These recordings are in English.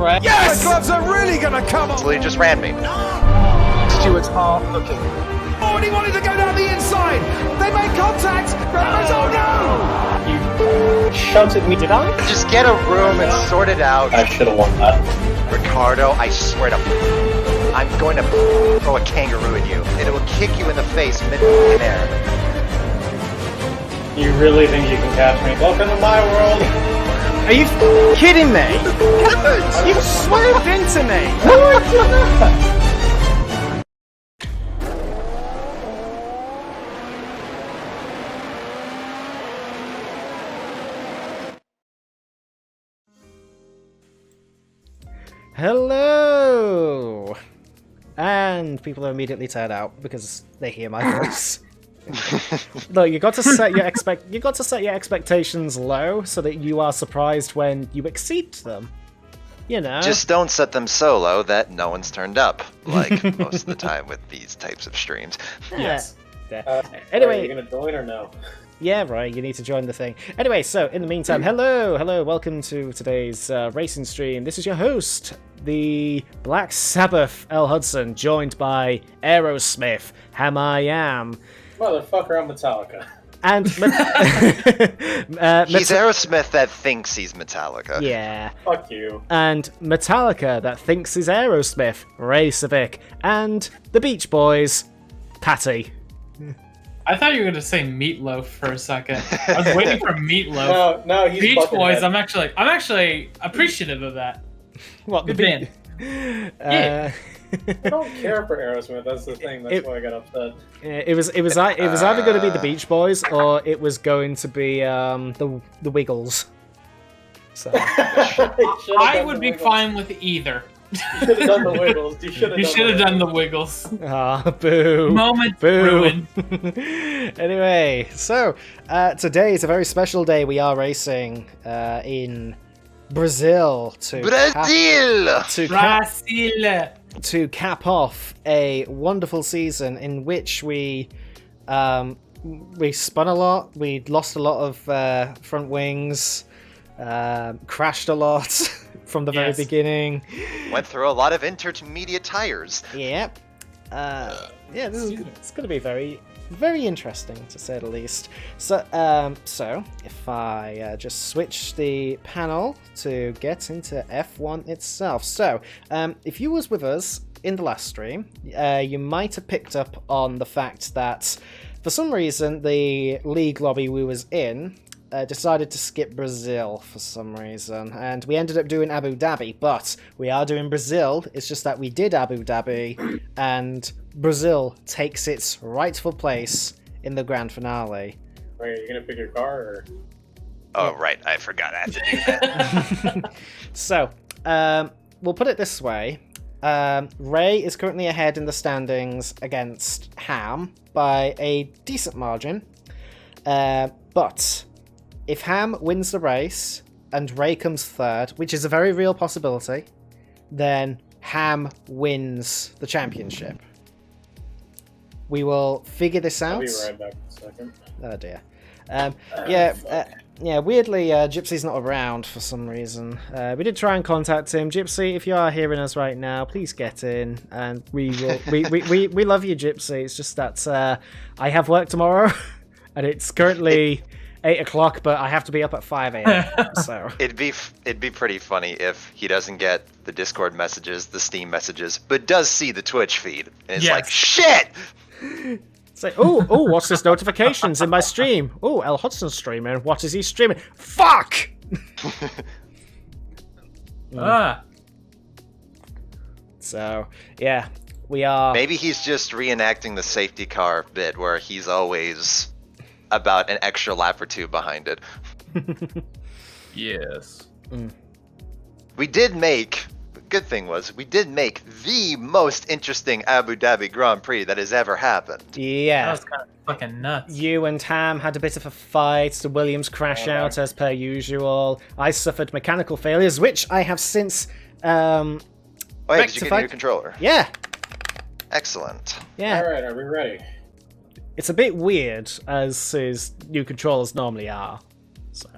Ray. Yes! The gloves are really gonna come off! So he just ran me. Stewart's half looking. Oh, and he wanted to go down the inside! They made contact! Oh no! You shunted me, did I? Just get a room and sort it out. I should have won that. Ricardo, I swear to I'm going to throw a kangaroo at you, and it will kick you in the face mid-air. You really think you can catch me? Welcome to my world! Are you kidding me? You swooped into me! No, I did not! Hello! And people are immediately turned out because they hear my voice. No, you got to set your expectations low so that you are surprised when you exceed them. You know. Just don't set them so low that no one's turned up, like most of the time with these types of streams. Yes. Anyway, are you gonna join or no? Yeah, right, you need to join the thing. Anyway, so in the meantime, hello, welcome to today's racing stream. This is your host, the Black Sabbath LHudson, joined by Aerosmith, Ham I Am. Motherfucker, I'm Metallica. And He's Aerosmith that thinks he's Metallica. Yeah. Fuck you. And Metallica that thinks he's Aerosmith, Ray Civic, and the Beach Boys, Patty. I thought you were gonna say Meatloaf for a second. I was waiting for Meatloaf. No, he's Beach Boys. Buckethead. I'm actually appreciative of that. What Good the band. I don't care for Aerosmith. That's the thing. That's why I got upset. It was either going to be the Beach Boys or it was going to be the Wiggles. So I would be fine with either. You should have done the Wiggles. You should have done the Wiggles. ah, boo. Moment Boo. ruined. Anyway, so today is a very special day. We are racing in Brazil Brazil! To cap off a wonderful season in which we spun a lot, we lost a lot of front wings, crashed a lot from the very beginning. Went through a lot of intermediate tires. Yep. It's going to be very, very interesting to say the least. So, if I just switch the panel to get into F1 itself. So, if you was with us in the last stream, you might have picked up on the fact that for some reason the league lobby we was in decided to skip Brazil for some reason, and we ended up doing Abu Dhabi, but we are doing Brazil. It's just that we did Abu Dhabi, and Brazil takes its rightful place in the grand finale. Wait, are you gonna pick your car or? Oh, right, I forgot I had to do that. So, we'll put it this way. Ray is currently ahead in the standings against Ham by a decent margin, but if Ham wins the race and Ray comes third, which is a very real possibility, then Ham wins the championship. We will figure this out. I'll be right back in a second. Oh dear. Weirdly, Gypsy's not around for some reason. We did try and contact him. Gypsy, if you are hearing us right now, please get in, and we will. we love you, Gypsy. It's just that I have work tomorrow, and it's currently 8 o'clock, but I have to be up at 5 a.m. So it'd be pretty funny if he doesn't get the Discord messages, the Steam messages, but does see the Twitch feed, and it's like, shit. It's like, oh, what's this notifications in my stream? Oh, LHudson's streaming. What is he streaming? Fuck! So, yeah, we are... Maybe he's just reenacting the safety car bit where he's always about an extra lap or two behind it. Yes. We did make... Good thing was, we did make the most interesting Abu Dhabi Grand Prix that has ever happened. Yeah. That was kind of fucking nuts. You and Ham had a bit of a fight. The Williams crash out as per usual. I suffered mechanical failures, which I have since because you get a new controller. Yeah. Excellent. Yeah. Alright, are we ready? It's a bit weird, as his new controllers normally are. So.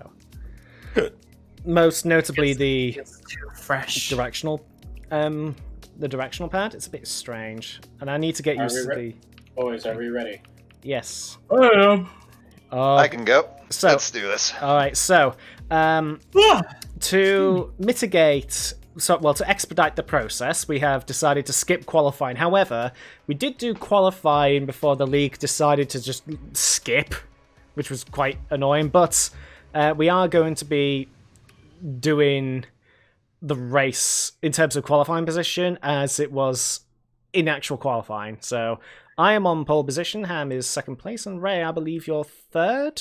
most notably the It's too fresh. directional, the directional pad. It's a bit strange, and I need to get Are used we to ready? Boys, are we ready? Yes. I am. I can go. So Let's do this. all right. So to mitigate. To expedite the process, we have decided to skip qualifying. However, we did do qualifying before the league decided to just skip, which was quite annoying. But we are going to be doing the race in terms of qualifying position as it was in actual qualifying. So I am on pole position, Ham is second place, and Ray, I believe you're third.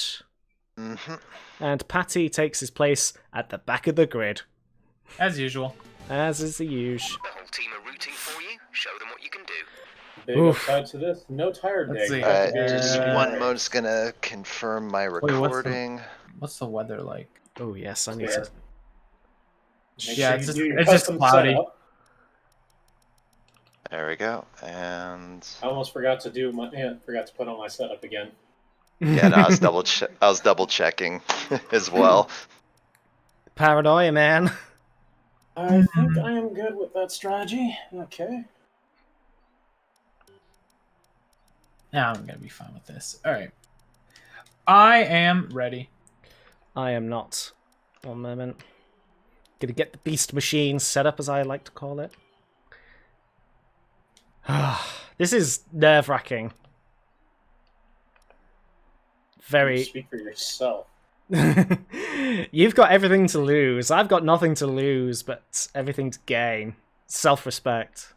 Mm-hmm. And Patty takes his place at the back of the grid. As usual. As is the usual. The whole team are rooting for you. Show them what you can do. Big Oof. upside to this. No tire Let's day. see. Just one moment's gonna confirm my what's the- recording. What's the weather like? Oh yes, I need Clear. to. Yeah, it's just, do your it's just custom cloudy. setup. There we go. And I almost forgot to do my. Yeah, forgot to put on my setup again. yeah, no, I was double checking as well. Paranoia, man. I think I am good with that strategy. Okay. Now I'm gonna be fine with this. All right. I am ready. I am not. One moment. Gonna get the beast machine set up, as I like to call it. This is nerve-wracking. Very. Speak for yourself. You've got everything to lose. I've got nothing to lose, but everything to gain. Self-respect.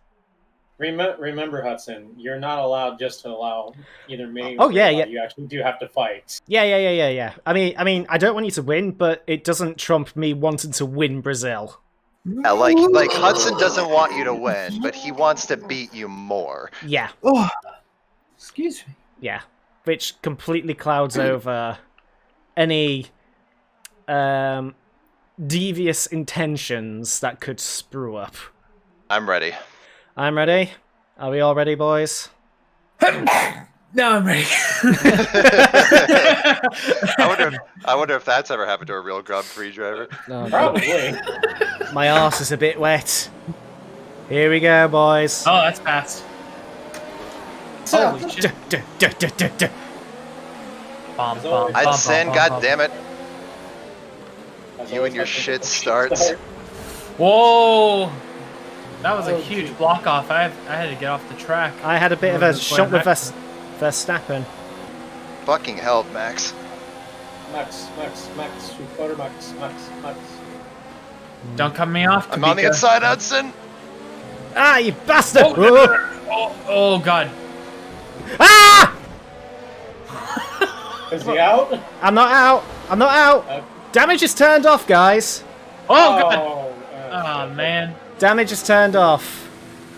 Remember, Hudson, you're not allowed just to allow either me. Oh, or yeah, allow- yeah. You actually do have to fight. Yeah. I mean, I don't want you to win, but it doesn't trump me wanting to win Brazil. Yeah, like Hudson doesn't want you to win, but he wants to beat you more. Yeah. Oh, excuse me. Yeah, which completely clouds over any devious intentions that could sprue up. I'm ready. I'm ready. Are we all ready, boys? Now I'm ready. I wonder if that's ever happened to a real Grand Prix driver. Oh, God. Probably. My arse is a bit wet. Here we go, boys. Oh, that's fast. Holy shit. I'd send, God damn it. As You always, and your I think shit it's a starts. start. Whoa! That was a huge block off. I had to get off the track. I had a bit of a shot with Verstappen. Fucking hell, Max. Max, shoot butter, Max. Don't cut me off. I'm on the Kabika. inside, Hudson. Ah, you bastard! Oh, God. Ah! Is he out? I'm not out. Damage is turned off, guys. Oh, God. Oh, man. Damage is turned off.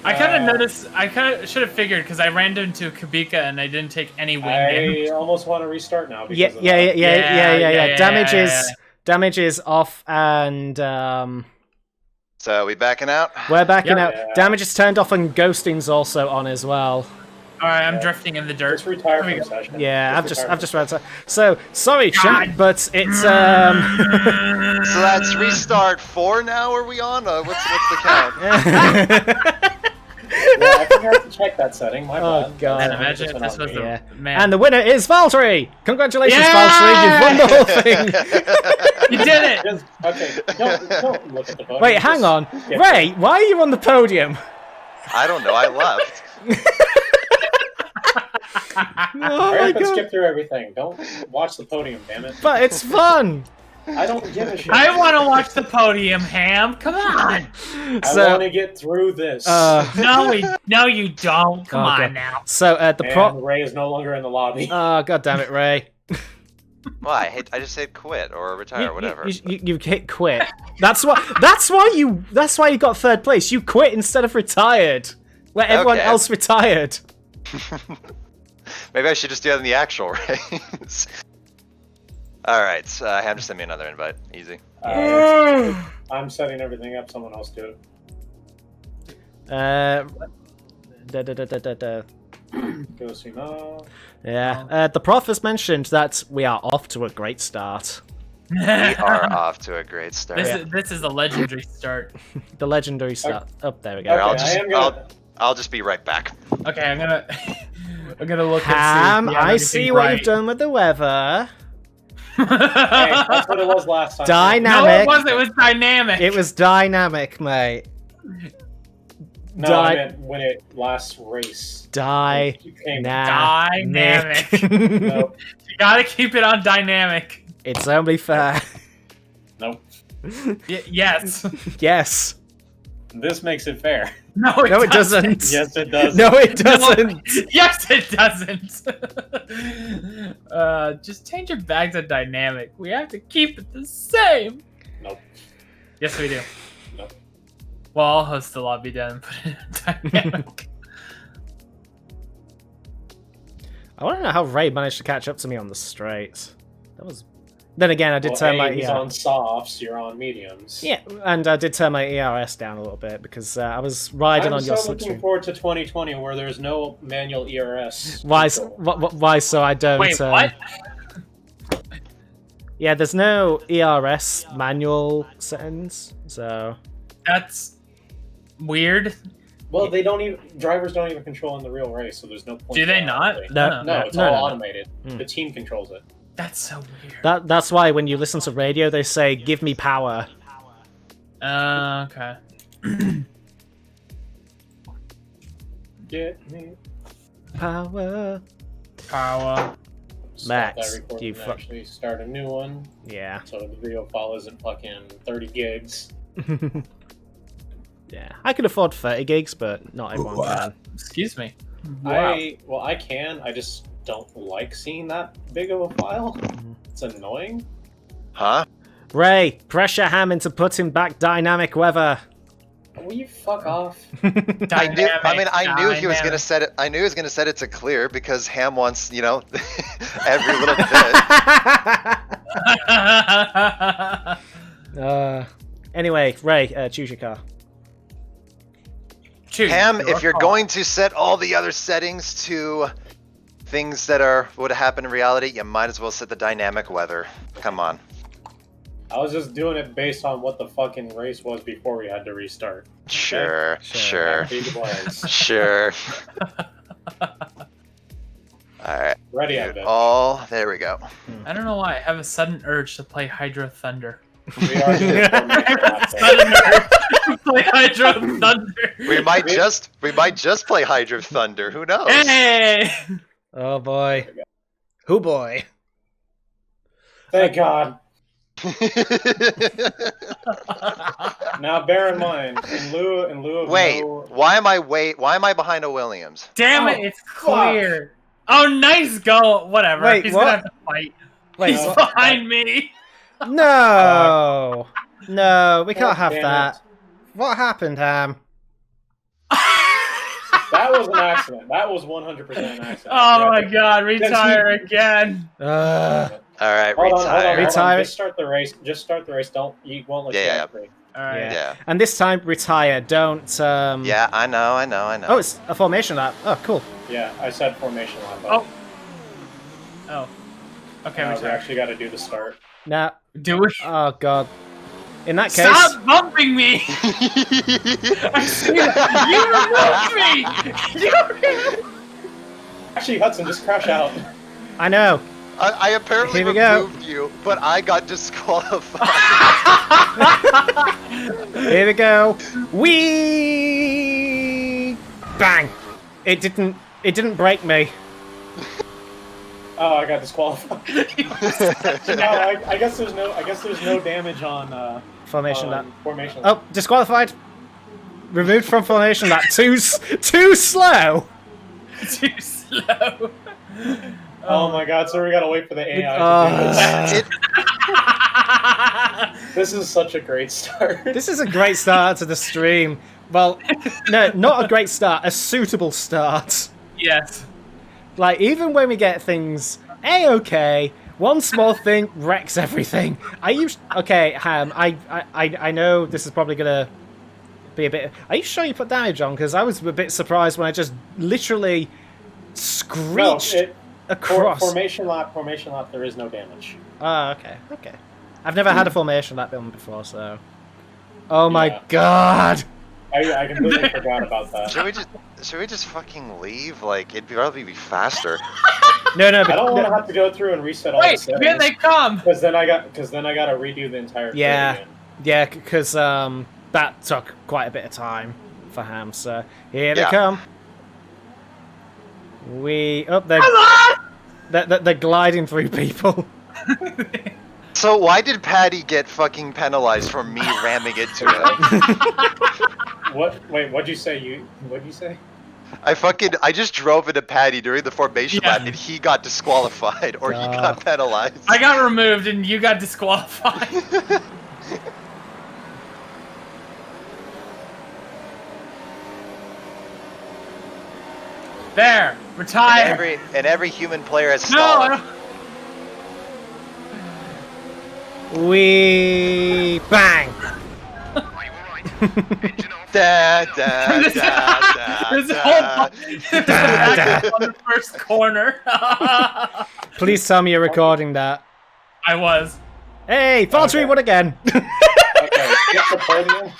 I kind of noticed. I kind of should have figured because I ran into Kabika and I didn't take any wing damage. I almost want to restart now. Because Yeah. of that. Damage is off, and So we backing out? we're backing Yep. out. Yeah. Damage is turned off, and ghosting's also on as well. All right, I'm drifting in the dirt. Just retire Here we from go. session. Yeah, retire I've just read that. So sorry, chat, God. but it's So that's restart 4 now, are we on? What's the count? Yeah, I forgot to check that setting. My Oh, bad. God. Man, That's imagine if 100% this on was me. the Yeah. man. And the winner is Valtteri. Congratulations, Yeah! Valtteri! You've won the whole thing. You did it. Just, okay, don't look at the podium. Wait, hang Just on, get Ray. Why are you on the podium? I don't know, I left. Oh Hurry my up and God! skip through everything. Don't watch the podium, damn it. But it's fun. I don't give a shit. I want to watch the podium, Ham. Come on. I So- want to get through this. No, you don't. Come on Okay. now. So the and Ray is no longer in the lobby. Oh, God damn it, Ray. Well, I just said quit or retire, whatever. You hit quit. That's why you got third place. You quit instead of retired, where everyone Okay. else retired. Maybe I should just do that in the actual race. Alright, so Ham just sent me another invite. Easy. I'm setting everything up. Someone else do it. Go see now. Yeah. The prof has mentioned that we are off to a great start. We are off to a great start. This is a legendary start. The legendary start. Oh, there we go. Here, Okay, I'll just be right back. Okay, I'm gonna look Ham, and see. Yeah, I see what you've done with the weather. Hey, that's what it was last time. Dynamic. No, it wasn't. It was dynamic. It was dynamic, mate. No, I meant when it last race. Dynamic. Nope. You gotta keep it on dynamic. It's only fair. Nope. Yes. Yes. This makes it fair. No, it doesn't. Yes, it does. No, it doesn't. No, yes, it doesn't. Just change it back to dynamic. We have to keep it the same. Nope. Yes, we do. Nope. Well, I'll host the lobby then and put it in dynamic. I want to know how Ray managed to catch up to me on the straight. That was. Then again, I did turn my he's on softs, you're on mediums. Yeah, and I did turn my ERS down a little bit because I was riding on your I'm so looking forward to 2020 where there's no manual ERS. Why so I don't... Wait, what? Yeah, there's no ERS manual settings, so... That's weird. Well, drivers don't even control in the real race, so there's no point. Do they not? No, it's all automated. The team controls it. That's so weird. That's why when you listen to radio, they say, "Give me power." Okay. Get me power. Max, you actually start a new one. Yeah. So the video file isn't fucking 30 gigs. Yeah, I could afford 30 gigs, but not everyone can. Excuse me. Wow. I can. I just don't like seeing that big of a file. It's annoying. Huh? Ray, pressure Ham into putting back dynamic weather. Will you fuck off? I knew he was gonna set it. I knew he was gonna set it to clear because Ham wants, every little bit. Anyway, Ray, choose your car. Ham, if you're going to set all the other settings to things that would happen in reality, you might as well set the dynamic weather. Come on. I was just doing it based on what the fucking race was before we had to restart. Sure. Alright. Ready, there we go. I don't know why. I have a sudden urge to play Hydro Thunder. We are doing play Hydro Thunder. We might just play Hydro Thunder. Who knows? Hey! Oh boy. Who boy? Thank God. Now bear in mind, in lieu of why am I behind a Williams? Damn it, it's clear. Oh, nice go. Whatever. Wait, He's what? gonna have to fight. He's behind me. No. No, we can't have that. What happened, Ham? That was an accident. That was 100% an accident. Oh my God! Retire again. All right, hold on. Retire. Just start the race. You won't let you free. All right. Yeah. And this time, retire. Don't. Yeah, I know. Oh, it's a formation lap. Oh, cool. Yeah, I said formation lap. Oh. Okay, we actually got to do the start. Nah. Do it. Oh God. In that case. Stop bumping me! I see you removed me! Actually, Hudson, just crash out. I know. I apparently removed you, but I got disqualified. Here we go. Whee! Bang! It didn't break me. Oh, I got disqualified. No, I guess there's no damage on formation lap. Formation lap. Oh, disqualified. Removed from formation lap. Too slow. Too slow. Oh my God! So we gotta wait for the AI to do this. This is such a great start. This is a great start to the stream. Well, no, not a great start. A suitable start. Yes. Like, even when we get things A-okay, one small thing wrecks everything. Okay, Ham, I know this is probably gonna be a bit... Are you sure you put damage on? Because I was a bit surprised when I just literally screeched across. Formation lap, there is no damage. Okay. I've never had a formation lap one before, so. Oh my Yeah. god! I completely forgot about that. Should we just fucking leave? Like, it'd probably be faster. No, I don't want to have to go through and reset all the Wait, settings. here they come! Because then I gotta redo the entire thing Yeah, again. yeah, because that took quite a bit of time for Ham. So here they Yeah. come. They're gliding through people. So why did Patty get fucking penalized for me ramming into him? What? Wait, what'd you say? What'd you say? I just drove into Patty during the formation Yeah. lap and he got disqualified or he got penalized. I got removed and you got disqualified. There, retire. Every human player has No, I stalled. don't. We bang. Are you alright? Engine off. Da, da, This- da, There's a da, whole bunch on the first corner. Please tell me you're recording that. I was. Hey, Valtteri won again. Okay, get the podium.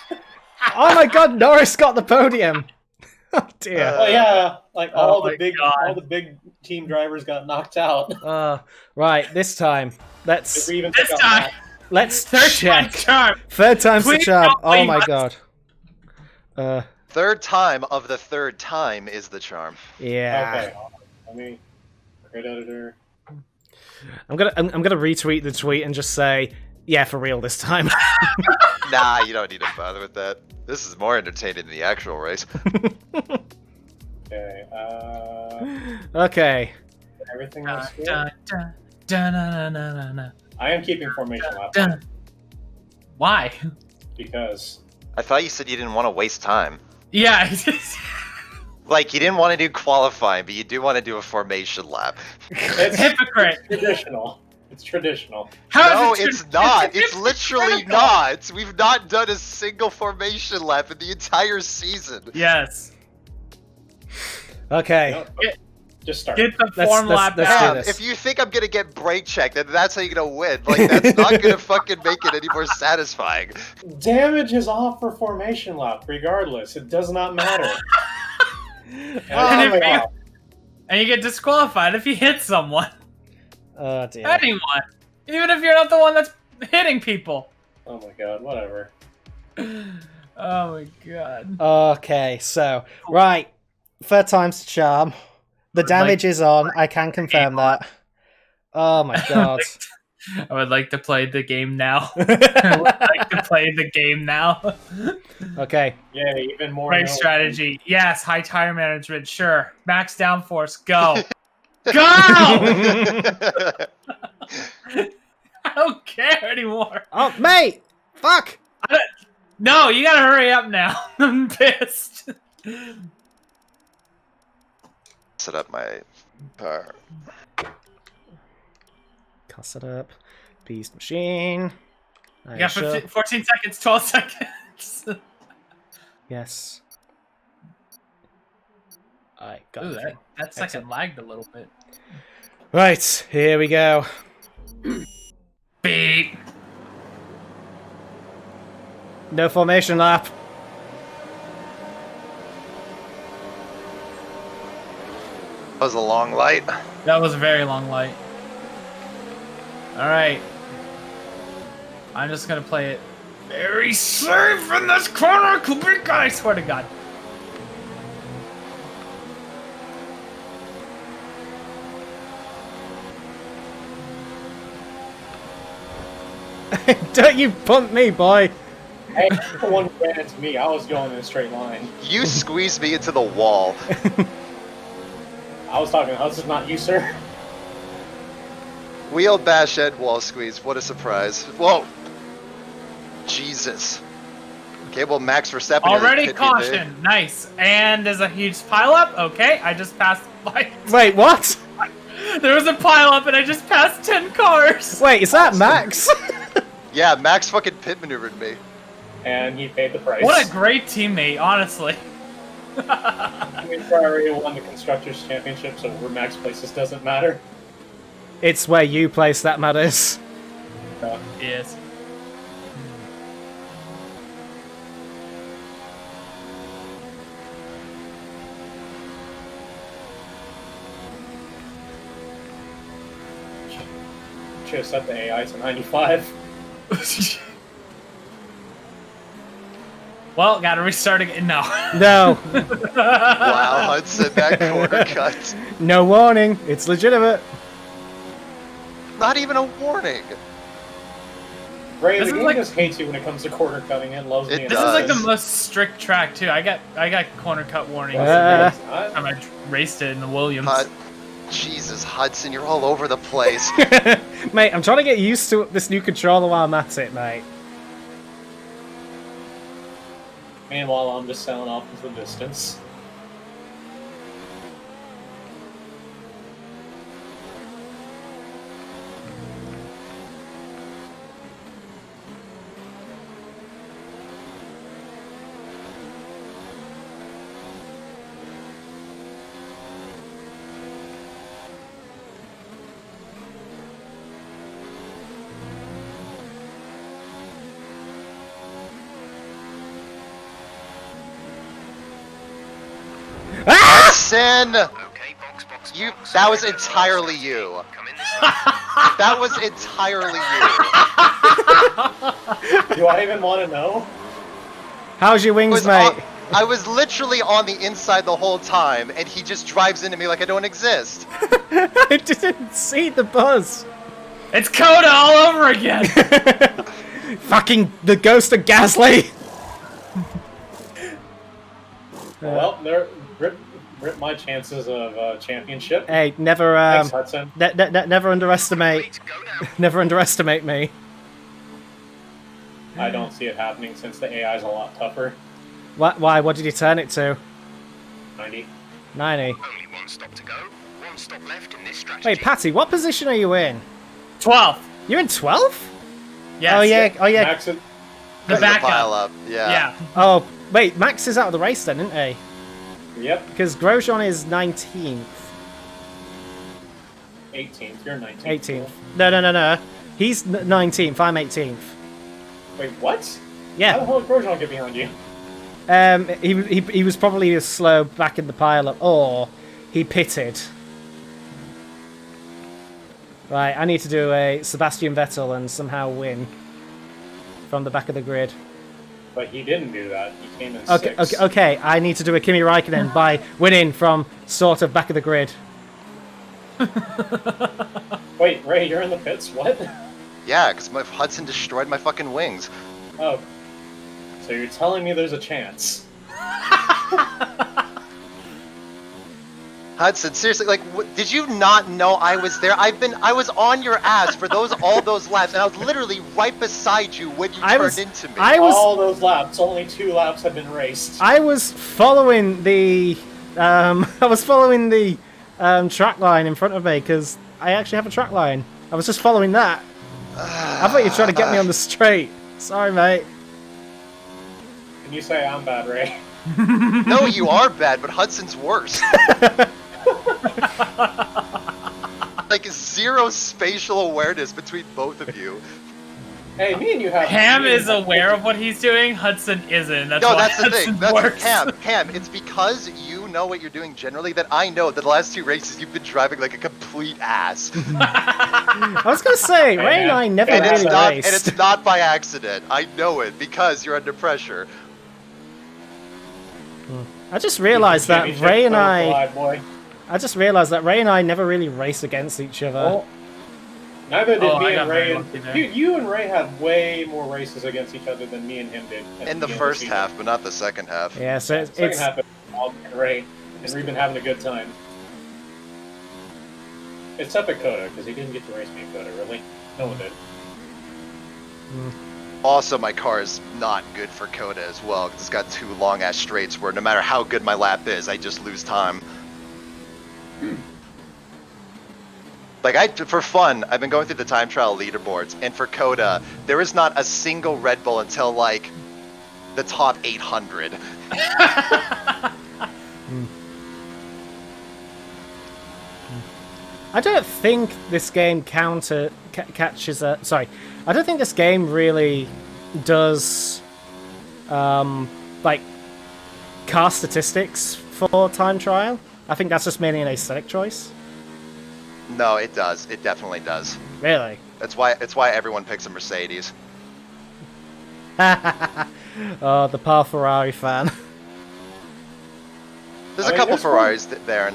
Oh my god, Norris got the podium. Oh dear. Well, yeah, like Oh all my the big team drivers got knocked out. Right, this time. Did we even take This out time. Matt? Let's Third check. time charm. Third time's the Please charm. don't Oh blame my us. god. Third time of the third time is the charm. Yeah. Okay, let me. Grid editor. I'm gonna retweet the tweet and just say, yeah, for real this time. Nah, you don't need to bother with that. This is more entertaining than the actual race. Okay. Okay. Everything looks good. Dun, dun, dun, dun, dun, dun, dun, I am keeping formation lap dun. Why? because I thought you said you didn't want to waste time. Yeah. Like, you didn't want to do qualifying, but you do want to do a formation lap. it's Hypocrite. traditional. It's traditional. How No, is it it's not. It's literally hypocritical. not. We've not done a single formation lap in the entire season. Yes. Okay. No, just start. Get the Let's- form let's- lap let's back. do Yeah, this. if you think I'm gonna get brake checked, then that's how you're gonna win. Like, that's not gonna fucking make it any more satisfying. Damage is off for formation lap, regardless. It does not matter. And if you- And you get disqualified if you hit someone. Oh dear. Anyone. Even if you're not the one that's hitting people. Oh my god, whatever. Oh my god. Okay, so right, third time's the charm. The damage is on. I can confirm that. Oh my god. I would like to play the game now. I would like to play the game now. Okay. Yeah, even more. Race strategy. Yes. High tire management. Sure. Max downforce. Go. Go! I don't care anymore. Oh mate, fuck. No, you gotta hurry up now. I'm pissed. Set up my car. Cuss it up. Beast machine. You got 14 seconds, 12 seconds. Yes. I got Ooh, everything. that second lagged a little bit. Right, here we go. Beep. No formation lap. That was a long light. That was a very long light. Alright. I'm just gonna play it very safe in this corner, Kubrika, I swear to God. Don't you punt me, boy. Hey, you're the one who ran into me. I was going in a straight line. You squeezed me into the wall. I was talking. This is not you, sir. Wheel bash and wall squeeze. What a surprise. Whoa. Jesus. Okay, well, Max Verstappen Already hit me there. caution. Nice. And there's a huge pileup. Okay, I just passed by. Wait, what? There was a pileup and I just passed 10 cars. Wait, is that Max? Yeah, Max fucking pit maneuvered me. And he paid the price. What a great teammate, honestly. I mean, Ferrari won the Constructors' Championship, so where Max places doesn't matter. It's where you place that matters. Yes. Should have set the AI to 95. Well, gotta restart again. No. No. Wow, Hudson, that corner cut. No warning. It's legitimate. Not even a warning. Ray, This the is game like- just hates you when it comes to corner cutting. It loves It me. This is like the does. most strict track too. I got corner cut warnings. I raced it in the Williams. Jesus, Hudson, you're all over the place. Mate, I'm trying to get used to this new controller while I'm at it, mate. Meanwhile, I'm just sailing off into the distance. Hudson! Okay, box. You, that was entirely you. Come in this side. That was entirely you. Do I even want to know? How's your wings, mate? I was literally on the inside the whole time, and he just drives into me like I don't exist. I didn't see the buzz. It's Coda all over again. Fucking the ghost of Gasly. Well, there, rip my chances of championship. Hey, never, Thanks, Hudson. never underestimate, Go now. never underestimate me. I don't see it happening since the AI is a lot tougher. Why? What did you turn it to? 90. 90. Only one stop to go. One stop left in this strategy. Wait, Patty, what position are you in? 12th. You're in 12th? Yes. Oh yeah, oh yeah. Max, The Pile backup. up. Yeah. Yeah. Oh, wait, Max is out of the race then, isn't he? yep, Because Grosjean is 19th. 18th. You're 19th. 18th. No. He's 19th, I'm 18th. Wait, what? How the Yeah. hell did Grosjean get behind you? He was probably slow back in the pile-up, or he pitted. Right, I need to do a Sebastian Vettel and somehow win from the back of the grid. But he didn't do that. He came in Okay, sixth. okay, I need to do a Kimi Raikkonen by winning from sort of back of the grid. Wait, Ray, you're in the pits? What? Yeah, because my Hudson destroyed my fucking wings. Oh. So you're telling me there's a chance? Hudson, seriously, like, did you not know I was there? I was on your ass for all those laps, and I was literally right beside you when you turned into me. All those laps, only 2 laps have been raced. I was following the track line in front of me because I actually have a track line. I was just following that. I thought you were trying to get me on the straight. Sorry, mate. Can you say I'm bad, Ray? No, you are bad, but Hudson's worse. Like, zero spatial awareness between both of you. Hey, me and you have... Cam is aware of what he's doing. Hudson isn't. That's No, why that's the thing. Hudson That's works. Cam, it's because you know what you're doing generally that I know that the last 2 races you've been driving like a complete ass. I was gonna say, Ray and I never and really it's raced. not by accident. I know it because you're under pressure. I just realised that Championship Ray and so I. fly, boy. I just realised that Ray and I never really raced against each other. Well, neither did Oh, me I and got Ray. very And, lucky there. dude, you and Ray had way more races against each other than me and him did. at In the beginning of first season. half, but not the second half. Yeah, so Second it's half, it was all me and Ray, and we've been having a good time. Except at Coda, because he didn't get to race me at Coda, really. No one did. Also, my car is not good for Coda as well, because it's got 2 long-ass straights where no matter how good my lap is, I just lose time. Like, for fun, I've been going through the time trial leaderboards, and for Coda, there is not a single Red Bull until, like, the top 800. I don't think this game catches a... Sorry. I don't think this game really does, like, car statistics for time trial. I think that's just mainly an aesthetic choice. No, it does. It definitely does. Really? It's why everyone picks a Mercedes. Oh, the Paul Ferrari fan. There's a couple Ferraris there,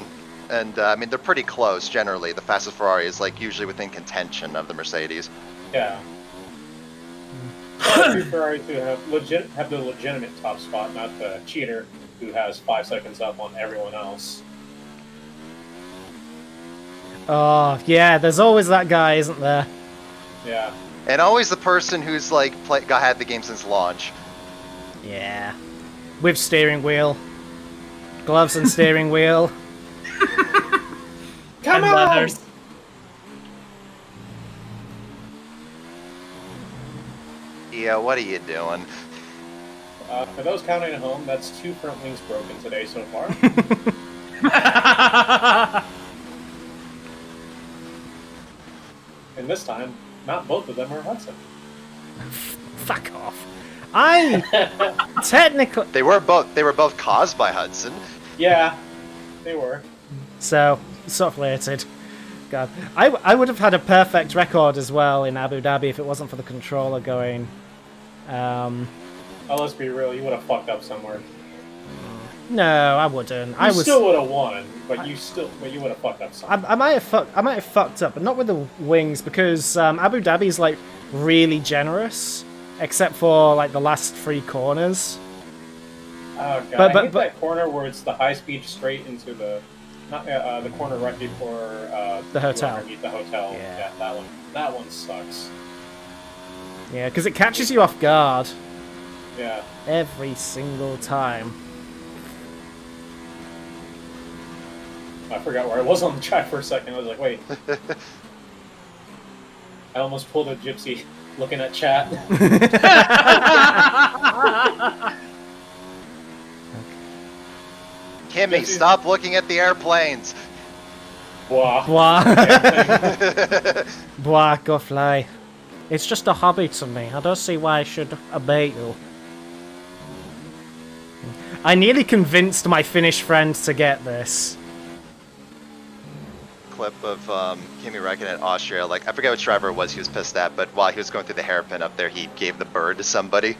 and I mean they're pretty close generally. The fastest Ferrari is like usually within contention of the Mercedes. Yeah. I prefer Ferrari to have the legitimate top spot, not the cheater who has 5 seconds up on everyone else. Oh, yeah, there's always that guy, isn't there? Yeah. And always the person who's like had the game since launch. Yeah. With steering wheel. Gloves and steering wheel. Come on! Leathers. Yeah, what are you doing? For those counting at home, that's 2 front wings broken today so far. And this time, not both of them are Hudson. Fuck off. I technically... They were both caused by Hudson. Yeah, they were. So, sort of related. God. I would have had a perfect record as well in Abu Dhabi if it wasn't for the controller going... Oh, let's be real, you would have fucked up somewhere. No, I wouldn't. You still would have won, but you would have fucked up somewhere. I might have fucked up, but not with the wings, because Abu Dhabi is like really generous, except for like the last 3 corners. Oh god, I hate that corner where it's the high speed straight into the the corner right before the hotel. The hotel. Yeah, that one sucks. Yeah, because it catches you off guard. Yeah. Every single time. I forgot where I was on the track for a second. I was like, wait. I almost pulled a gypsy looking at chat. Kimmy, stop looking at the airplanes. Blah. Blah. Blah, go fly. It's just a hobby to me. I don't see why I should obey you. I nearly convinced my Finnish friend to get this. Clip of Kimi Räikkönen at Austria. Like, I forget which driver it was he was pissed at, but while he was going through the hairpin up there, he gave the bird to somebody.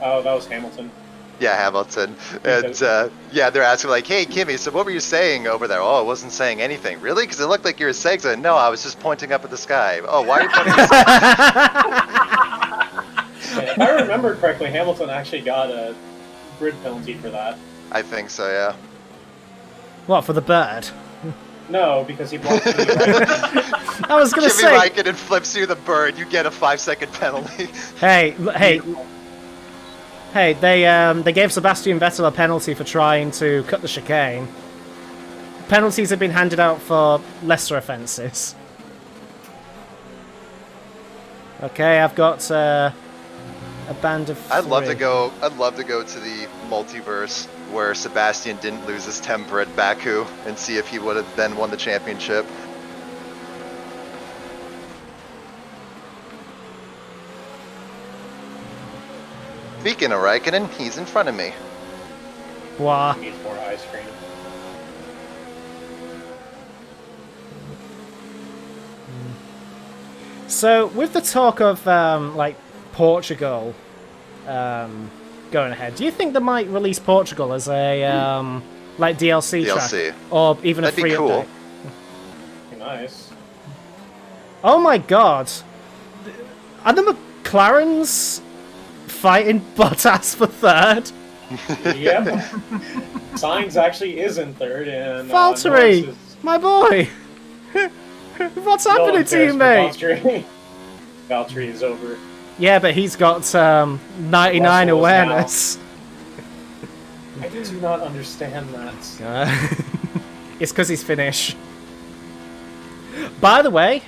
Oh, that was Hamilton. Yeah, Hamilton. And yeah, they're asking like, hey, Kimmy, so what were you saying over there? Oh, I wasn't saying anything. Really? Because it looked like you were saying something. No, I was just pointing up at the sky. Oh, why are you pointing at the sky? If I remember correctly, Hamilton actually got a grid penalty for that. I think so, yeah. What, for the bird? No, because he blocked Kimi Räikkönen. I was going to Kimi say... Räikkönen flips you the bird, you get a 5-second penalty. Hey, they gave Sebastian Vettel a penalty for trying to cut the chicane. Penalties have been handed out for lesser offences. Okay, I've got a band of 3. I'd love to go to the multiverse where Sebastian didn't lose his temper at Baku and see if he would have then won the championship. Speaking of Raikkonen, he's in front of me. Blah. Needs more ice cream. So, with the talk of like Portugal going ahead, do you think they might release Portugal as a like DLC track, or even That'd a free be cool. update? Nice. Oh my god! Are the McLarens fighting Bottas for 3rd? Yep. Sainz actually is in 3rd, and Valtteri, my boy. What's happening to you, mate? Valtteri is over. Yeah, but he's got 99 Russell awareness. I do not understand that. It's because he's Finnish. By the way,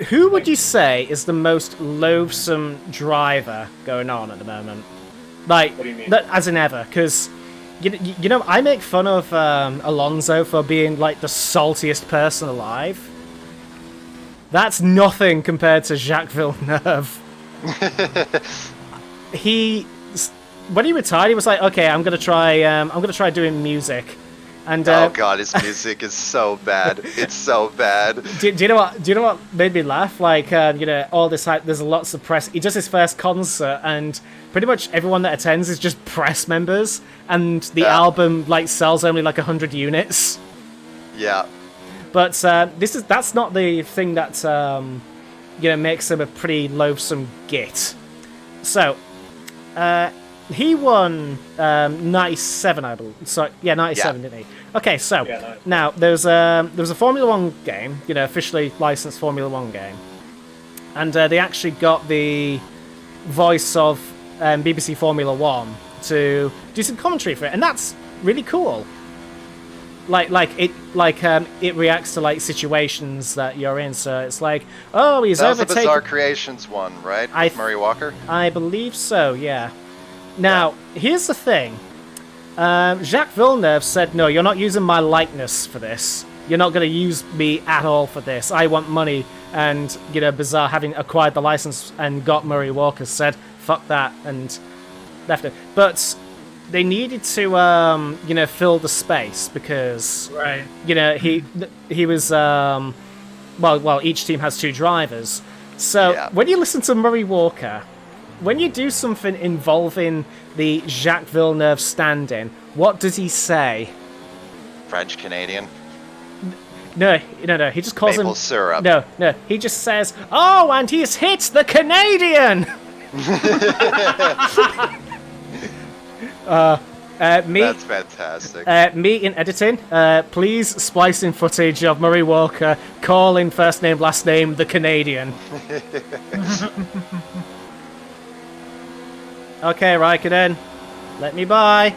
who would you say is the most loathsome driver going on at the moment? Like, What do you mean? as in ever, because You know, I make fun of Alonso for being like the saltiest person alive. That's nothing compared to Jacques Villeneuve. When he retired, he was like, "Okay, I'm gonna try doing music." And oh god, his music is so bad. It's so bad. Do you know what? Do you know what made me laugh? Like, you know, all this hype. There's lots of press. He does his first concert, and pretty much everyone that attends is just press members. And the album like sells only like 100 units. Yeah. But that's not the thing that you know, makes him a pretty loathsome git. So, he won 97, I believe. So yeah, 97, didn't he? Okay, so now there was a Formula 1 game, you know, officially licensed Formula 1 game, and they actually got the voice of BBC Formula 1 to do some commentary for it, and that's really cool. It reacts to like situations that you're in, so it's like, oh, he's overtaken. That was the Bizarre Creations one, right? With Murray Walker? I believe so, yeah. Now, here's the thing. Jacques Villeneuve said, no, you're not using my likeness for this. You're not going to use me at all for this. I want money. And, you know, Bizarre, having acquired the license and got Murray Walker, said, fuck that, and left it. But they needed to, you know, fill the space because, you know, he was, well, each team has 2 drivers. So when you listen to Murray Walker, when you do something involving the Jacques Villeneuve stand-in, what does he say? French Canadian. No, he just calls Maple him... syrup. No, he just says, oh, and he's hit the Canadian! That's fantastic. Me in editing, please splice in footage of Murray Walker calling first name, last name, the Canadian. Okay, Raikkonen, let me by.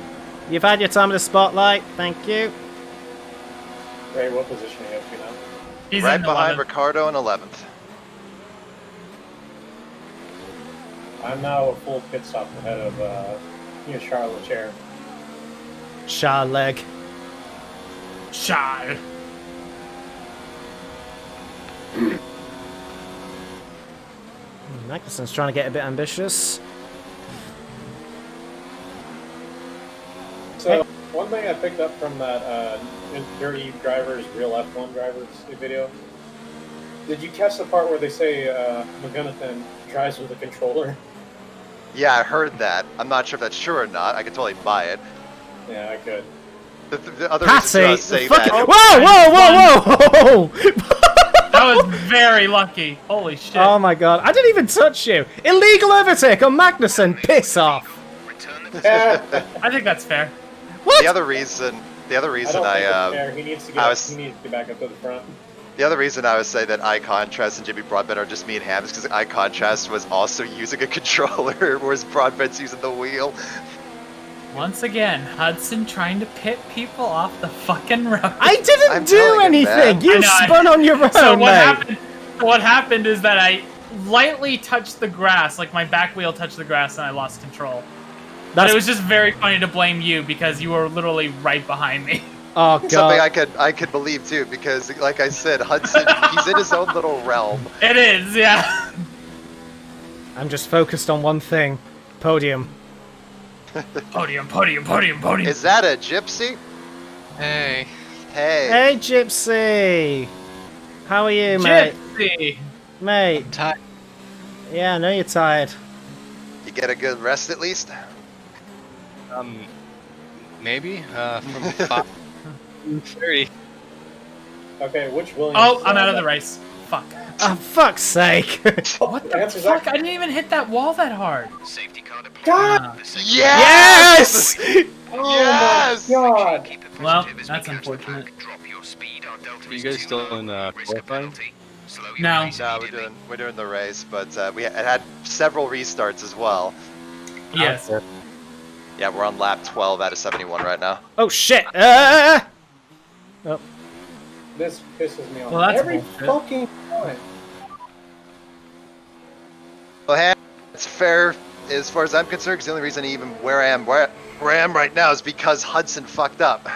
You've had your time in the spotlight. Thank you. Ray, what position are you up to now? He's right in behind 11th. Ricardo in 11th. I'm now a full pit stop ahead of Charles Leclerc. Charles leg. Charles. Magnussen's trying to get a bit ambitious. So, one thing I picked up from that Dirty Drivers, Real F1 Drivers video, did you catch the part where they say McGunnathan drives with a controller? Yeah, I heard that. I'm not sure if that's true or not. I could totally buy it. Yeah, I could. The other Patty! reason to say that... Whoa! That was very lucky. Holy shit. Oh my god, I didn't even touch you! Illegal overtake on Magnussen! Piss off! I think that's fair. What? The other reason I don't think it's fair. He needs to get back up to the front. The other reason I would say that Eye Contrast and Jimmy Broadbent are just me and Ham is because Eye Contrast was also using a controller, whereas Broadbent's using the wheel. Once again, Hudson trying to pit people off the fucking road. I didn't do anything! You spun on your own, So mate! what happened is that I lightly touched the grass, like my back wheel touched the grass, and I lost control. But it was just very funny to blame you because you were literally right behind me. Oh god. Something I could believe too, because like I said, Hudson, he's in his own little realm. It is, yeah. I'm just focused on one thing. Podium. Podium, podium, podium, podium. Is that a gypsy? Hey. Hey. Hey, Gypsy! How are you, mate? Gypsy. Mate. Tired. Yeah, I know you're tired. You get a good rest at least? Maybe. From 5:30. Okay, which Williams? Oh, I'm out of the race. Fuck. Oh, fuck's sake! What the fuck? I didn't even hit that wall that hard. Safety car deployed. God! Yes! Oh Yes! my god! Keep it Well, positive as we that's catch the unfortunate. pack. Drop your speed. Our delta Are you is guys too still low. in Risk a qualifying? penalty. Slow your No. pace No, immediately. we're doing the race, but it had several restarts as well. Yes. Yeah, we're on lap 12 out of 71 right now. Oh shit! Oh. This pisses me off Well, that's every bullshit. fucking time. Well, hey, it's fair as far as I'm concerned, 'cause the only reason even where I am right now is because Hudson fucked up.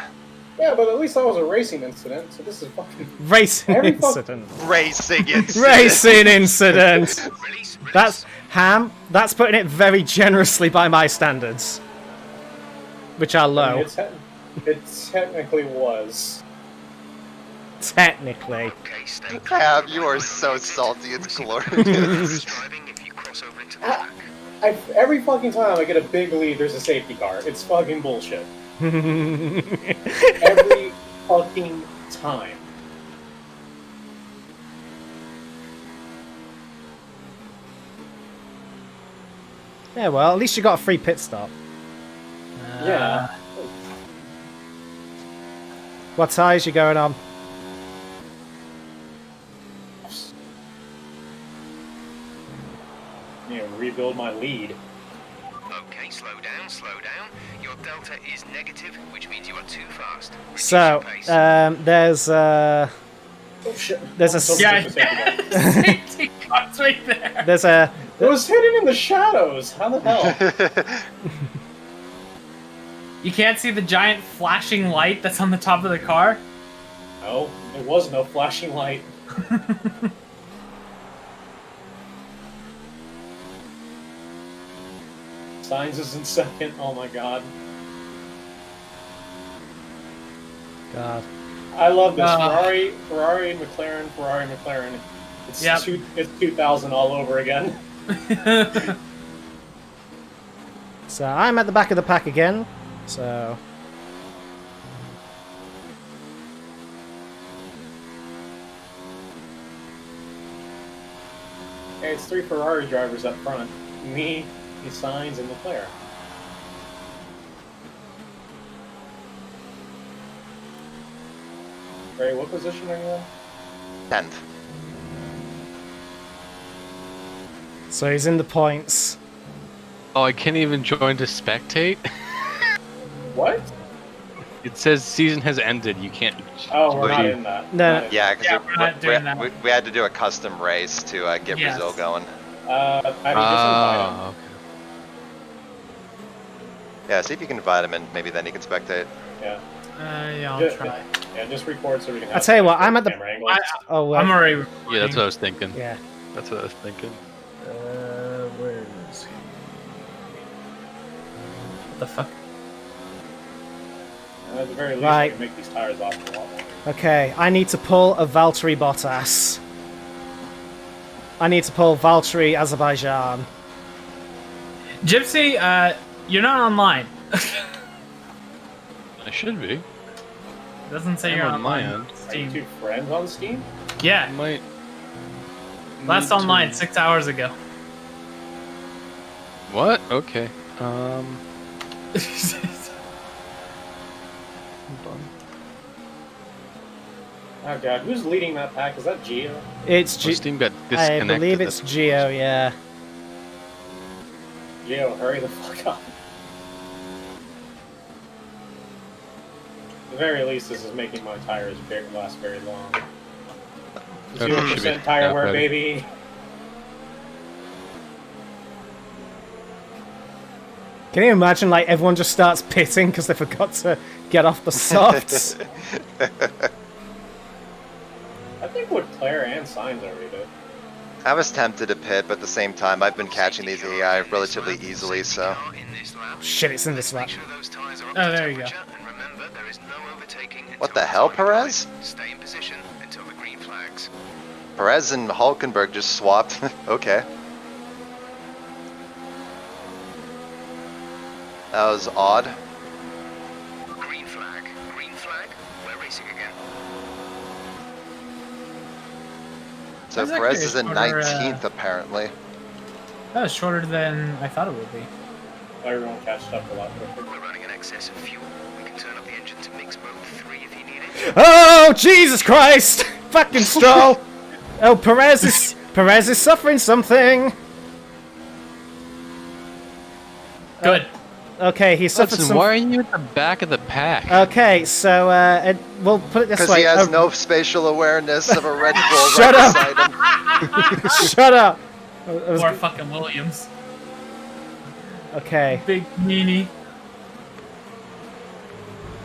Yeah, but at least that was a racing incident, so this is fucking... Racing Every fuck- incident. Racing incident. Racing incident. Release. That's Ham. That's putting it very generously by my standards, which are I low. mean, it technically was. Technically. Okay, stay Ham, you are so salty. It's glorious. driving if you cross over into the back. Every fucking time I get a big lead, there's a safety car. It's fucking bullshit. Every fucking time. Yeah, well, at least you got a free pit stop. Yeah. What tires you going on? Rebuild my lead. Okay, slow down, slow down. Your delta is negative, which means you are too fast. Reduce So, your pace. there's Oh shit. There's a I'm so Yeah. sick of safety cars. Safety car's right there. there's a It was hidden in the shadows. How the hell? You can't see the giant flashing light that's on the top of the car? No, there was no flashing light. Signs is in second. Oh my god. God. I love this. Uh. Ferrari, McLaren. It's Yep. it's 2000 all over again. So I'm at the back of the pack again. So Hey, it's 3 Ferrari drivers up front. Me, Sainz, and Leclerc. Ray, what position are you in? 10th. so he's in the points. Oh, I can't even join to spectate. What? It says season has ended. You can't. Oh, we're not join. in that. No. Not in Yeah, Yeah, because we're not doing that. we had to do a custom race to get Yes. Brazil going. I mean, just invite him. Oh, okay. Yeah, see if you can invite him, and maybe then he can spectate. Yeah. Yeah, I'll Just, try. yeah, just record so we can have I'll tell you what, I'm at the- camera angles. Oh, wait. I'm already. Yeah, that's what I was thinking. Yeah. That's what I was thinking. Where is he? What the fuck? At the very least, Right. we can make these tires last a lot longer. Okay, I need to pull a Valtteri Bottas. I need to pull Valtteri Azerbaijan. Gypsy, you're not online. I should be. It doesn't say I'm you're on my online. end. Are you two friends on Steam? I Yeah, might. last need online to- 6 hours ago. What? Okay. Hold on. Oh god, who's leading that pack? Is that Gio? It's My G- Steam got I disconnected. believe it's that's- Geo, yeah. Gio, hurry the fuck up. At the very least, this is making my tires last very long. Okay, should 0% be tire half wear, ready. baby. Can you imagine, like, everyone just starts pitting because they forgot to get off the softs? I think Leclerc and Sainz already did. I was tempted to pit, but at the same time, I've been catching these AI relatively easily, so. Shit, it's in this lap. Oh, there you go. What the hell, Perez? Stay in position until the green flags. Perez and Hulkenberg just swapped. Okay. That was odd. Green flag. Green flag. We're racing again. So That's Perez actually is in a shorter, 19th, apparently. That was shorter than I thought it would be. Everyone catched up a lot quicker. We're running an excess of fuel. We can turn up the engine to mix mode 3 if you need it. Oh, Jesus Christ! Fucking Stroll! Oh, Perez is suffering something! Good. Okay, he suffered Hudson, some... why are you at the back of the pack? Okay, so, we'll put it this Because way. he has a- no spatial awareness of a Red Bull Shut right up. beside him. Shut up! I was- Or fucking Williams. Okay. Big meanie.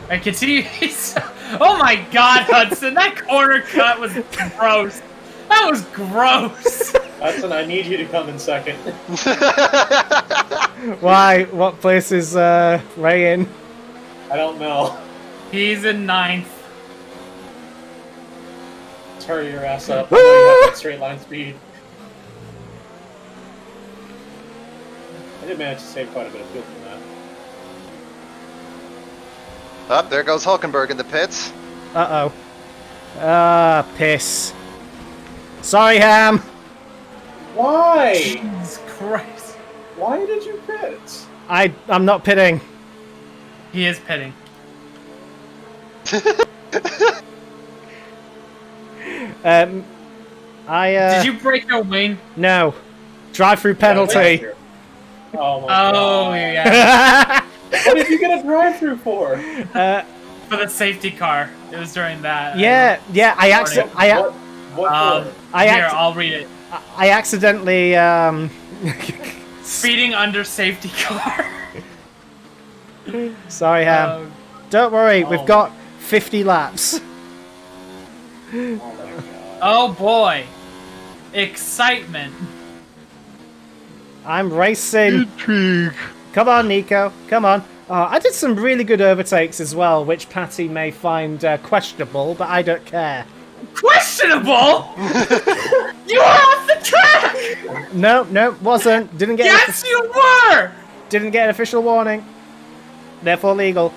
I can see he's... Oh my god, Hudson, that corner cut was gross. That was gross. Hudson, I need you to come in second. Why? What place is Ray in? I don't know. He's in 9th. Let's hurry your ass up. I know you have that straight line speed. I did manage to save quite a bit of fuel from that. Oh, there goes Hulkenberg in the pits. Uh-oh. Ah, piss. Sorry, Ham. Why? Jesus Christ. Why did you pit? I'm not pitting. He is pitting. Did you break your wing? No. Drive-through penalty. Oh my Oh, god. yeah. What did you get a drive-through for? For the safety car. It was during that. Yeah, I What Here, I'll read it. I accidentally Speeding under safety car. Sorry, Ham. Don't worry, we've got 50 laps. Oh my god. Oh boy. Excitement. I'm racing. Come on, Nico. Come on. I did some really good overtakes as well, which Patty may find questionable, but I don't care. Questionable? You were off the track! No, wasn't. Didn't get. Yes, you were! Didn't get an official warning. Therefore, legal.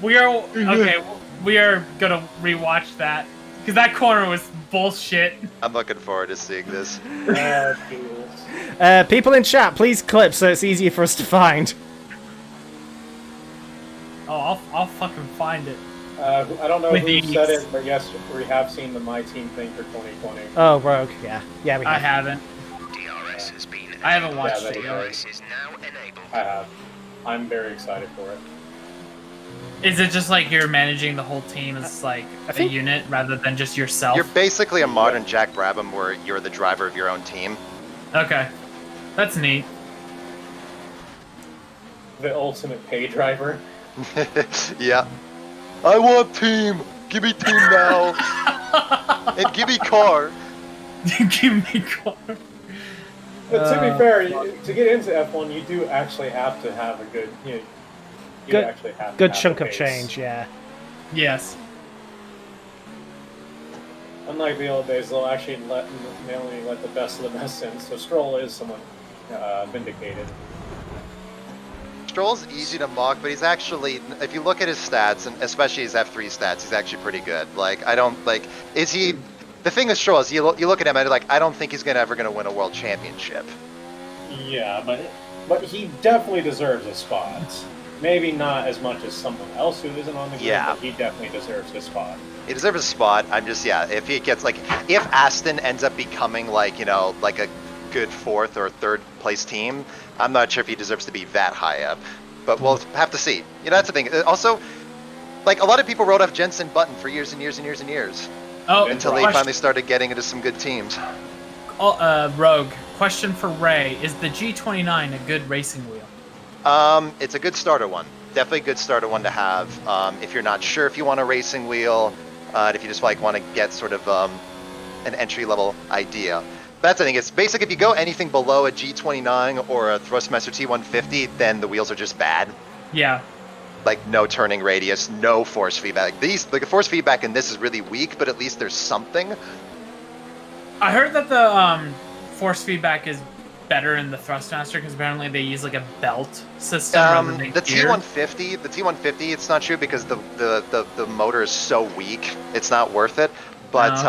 We are okay. We are gonna rewatch that because that corner was bullshit. I'm looking forward to seeing this. People in chat, please clip so it's easier for us to find. Oh, I'll fucking find it. I don't know With who ease. said it, but yes, we have seen the My Team thing for 2020. Oh, Rogue. Yeah, we I have. haven't. DRS has been I haven't watched Yeah, it that yet. is DRS is now enabled. I have. I'm very excited for it. Is it just like you're managing the whole team as like a unit rather than just yourself? You're basically a modern Jack Brabham where you're the driver of your own team. Okay, that's neat. The ultimate pay driver. Yeah. I want team. Give me team now. And give me car. Give me car. But to be fair, to get into F1, you do actually have to have a good, Good- actually have to Good have chunk a of base. change, yeah. Yes. Unlike the old days, they'll actually they only let the best of the best in. So Stroll is somewhat vindicated. Stroll's easy to mock, but he's actually, if you look at his stats, and especially his F3 stats, he's actually pretty good. Like, I don't, like, is he, the thing with Stroll is, you look at him and you're like, I don't think he's ever going to win a world championship. Yeah, but he definitely deserves a spot. Maybe not as much as someone else who isn't on the grid, Yeah. but he definitely deserves his spot. He deserves a spot. I'm just, yeah, if he gets, like, if Aston ends up becoming, like, like a good 4th or 3rd place team, I'm not sure if he deserves to be that high up. But we'll have to see. That's the thing. Also, like, a lot of people wrote off Jensen Button for years and years and years and years. Oh, Until they finally started getting into some good teams. Rogue. Question for Ray: is the G29 a good racing wheel? It's a good starter one. Definitely a good starter one to have. If you're not sure if you want a racing wheel, if you just like want to get sort of an entry level idea. That's the thing. It's basic. If you go anything below a G29 or a Thrustmaster T150, then the wheels are just bad. Yeah. Like no turning radius, no force feedback. The force feedback in this is really weak, but at least there's something. I heard that the force feedback is better in the Thrustmaster because apparently they use like a belt system rather than The gear. T150, it's not true because the motor is so weak, it's not worth it. But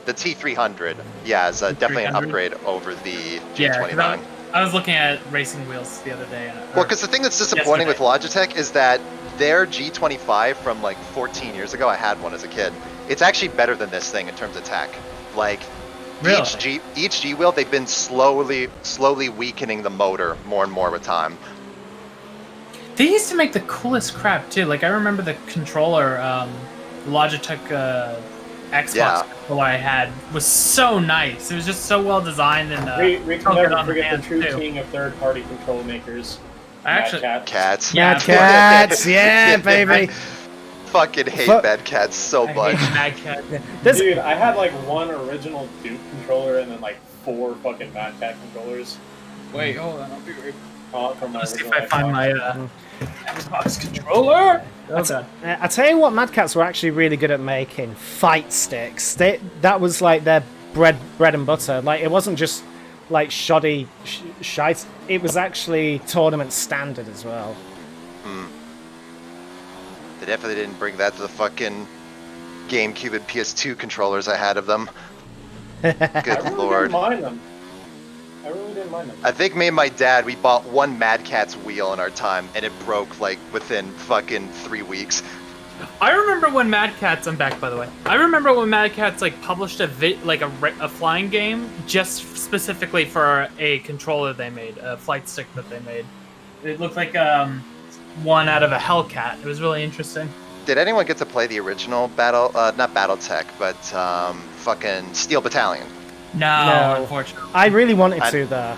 the T300, yeah, is definitely an upgrade over the G29. Yeah, I was looking at racing wheels the other day. Well, because the thing that's disappointing with Logitech is that their G25 from like 14 years ago, I had one as a kid. It's actually better than this thing in terms of tech. Like Really? each G wheel, they've been slowly weakening the motor more and more with time. They used to make the coolest crap too. Like I remember the controller, Logitech Xbox controller I had was so nice. It was just so well designed and We can felt good never on the forget the hands, true too. king of third-party control makers. Actually, Mad Cat. Cats. Yeah. Mad Cats, yeah, baby. Fucking hate Fuck. Mad Cats so I much. hate Mad Cat. There's, Dude, I had like one original Duke controller and then like 4 fucking Mad Cat controllers. Wait, hold on. I'll be right From my Let's see if original I find Xbox. my Xbox controller. That's it. I tell you what, Mad Cats were actually really good at making fight sticks. That was like their bread and butter. Like it wasn't just like shoddy shite. It was actually tournament standard as well. They definitely didn't bring that to the fucking GameCube and PS2 controllers I had of them. I Good really lord. didn't mind them. I really didn't mind them. I think me and my dad, we bought one Mad Catz wheel in our time, and it broke like within fucking 3 weeks. I remember when Mad Catz. I'm back, by the way. I remember when Mad Catz like published a flying game just specifically for a controller they made, a flight stick that they made. It looked like one out of a Hellcat. It was really interesting. Did anyone get to play the original Battle, not BattleTech, but fucking Steel Battalion? No, unfortunately. I really wanted to though.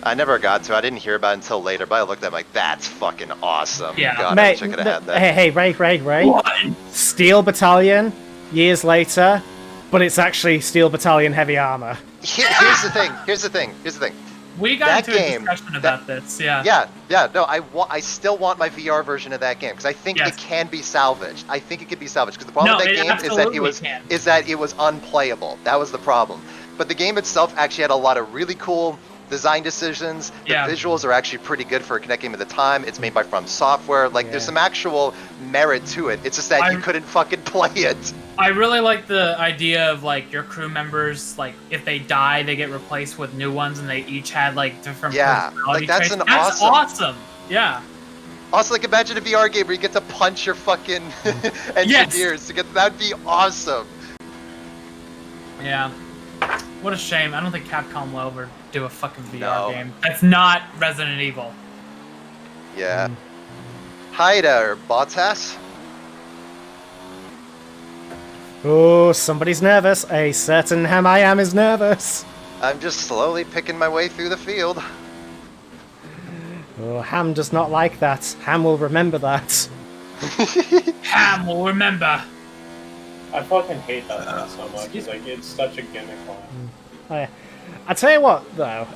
I never got to. I didn't hear about it until later, but I looked at it like, that's fucking awesome. Yeah. God, I Mate, wish I could have had that. hey, Ray. What? Steel Battalion, years later, but it's actually Steel Battalion Heavy Armor. Here's the thing. We got That into game- a discussion about this. Yeah. Yeah, no, I still want my VR version of that game because I think Yes. it can be salvaged. I think it can be salvaged because the problem No, with it that game absolutely can. is that it was unplayable. That was the problem. But the game itself actually had a lot of really cool design decisions. The Yeah. visuals are actually pretty good for a Kinect game at the time. It's made by From Software. Like, there's some actual merit to it. It's just that you couldn't fucking play it. I really like the idea of like your crew members, like if they die, they get replaced with new ones, and they each had like different Yeah, personality like, that's traits. an That's awesome. Yeah. Also, like, imagine a VR game where you get to punch your fucking engineers. That'd be awesome. Yeah. What a shame. I don't think Capcom will ever do a fucking VR No. game. That's not Resident Evil. Yeah. Hi there, Bottas. Oh, somebody's nervous. A certain Ham I Am is nervous. I'm just slowly picking my way through the field. Oh, Ham does not like that. Ham will remember that. Ham will remember. I fucking hate that one so much. It's like it's such a gimmick one. Oh, yeah. I tell you what, though.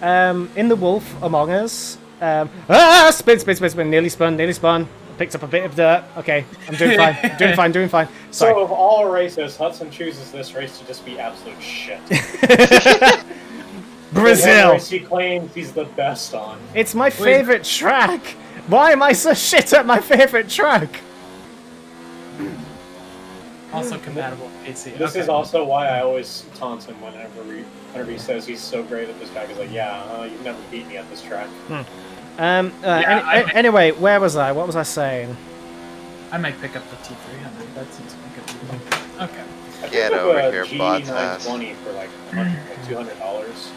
In The Wolf Among Us. Spin. Nearly spun. Picked up a bit of dirt. Okay, I'm doing fine. doing fine. Sorry. So of all races, Hudson chooses this race to just be absolute shit. Brazil. The race he claims he's the best on. It's my favorite track. Why am I so shit at my favorite track? Also compatible with PC. This Okay. is also why I always taunt him whenever he says he's so great at this track. He's like, yeah, you've never beat me at this track. Anyway, where was I? What was I saying? I might pick up the T300. That seems like a good deal. Okay. I Get picked up over a here, G920 for like $200.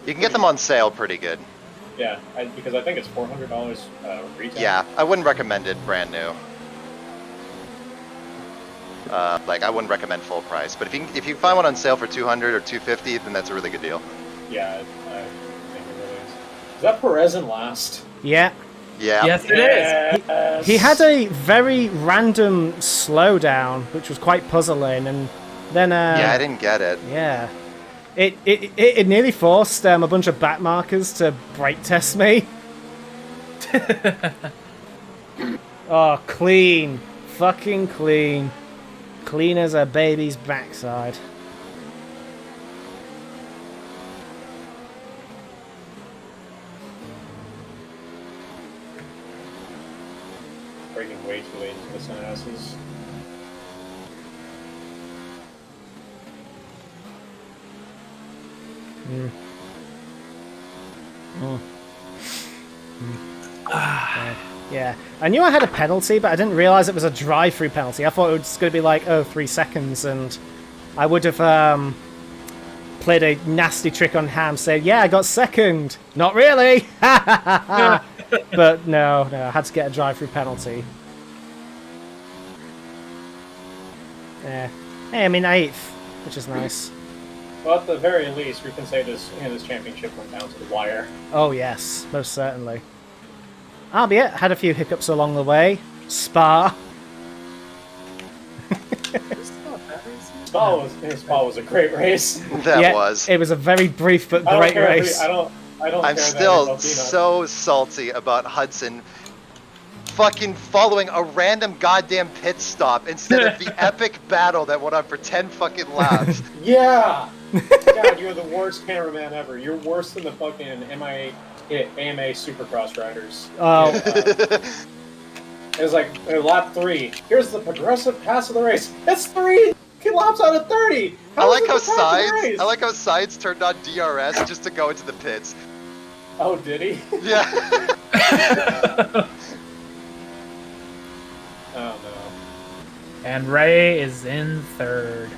You can get them on sale pretty good. Yeah, because I think it's $400 retail. Yeah, I wouldn't recommend it brand new. Like, I wouldn't recommend full price. But if you find one on sale for $200 or $250, then that's a really good deal. Yeah, I think it really is. Is that Perez in last? Yeah. Yeah. Yes, it is. Yes. He had a very random slowdown, which was quite puzzling, and then Yeah, I didn't get it. yeah, it nearly forced a bunch of back markers to brake test me. Oh, clean, fucking clean, clean as a baby's backside. Breaking way too late to the Sunhouses. Yeah, I knew I had a penalty, but I didn't realize it was a drive-through penalty. I thought it was going to be like, 3 seconds, and I would have played a nasty trick on Ham, saying, yeah, I got second. Not really. But no, I had to get a drive-through penalty. Yeah. Hey, I'm in 8th, which is nice. Well, at the very least, we can say this championship went down to the wire. Oh, yes, most certainly. albeit had a few hiccups along the way. Spa. Spa was a great race. That was. It was a very brief but I don't great care if race. I don't I'm care still that it's so salty about Hudson fucking following a random goddamn pit stop instead of the epic battle that went on for 10 fucking laps. Yeah! God, you're the worst cameraman ever. You're worse than the fucking AMA Supercross riders. Oh. It was like lap 3. Here's the progressive pass of the race. That's 3 laps out of 30. I like how Sides turned on DRS just to go into the pits. Oh, did he? Yeah. Oh no. And Ray is in third.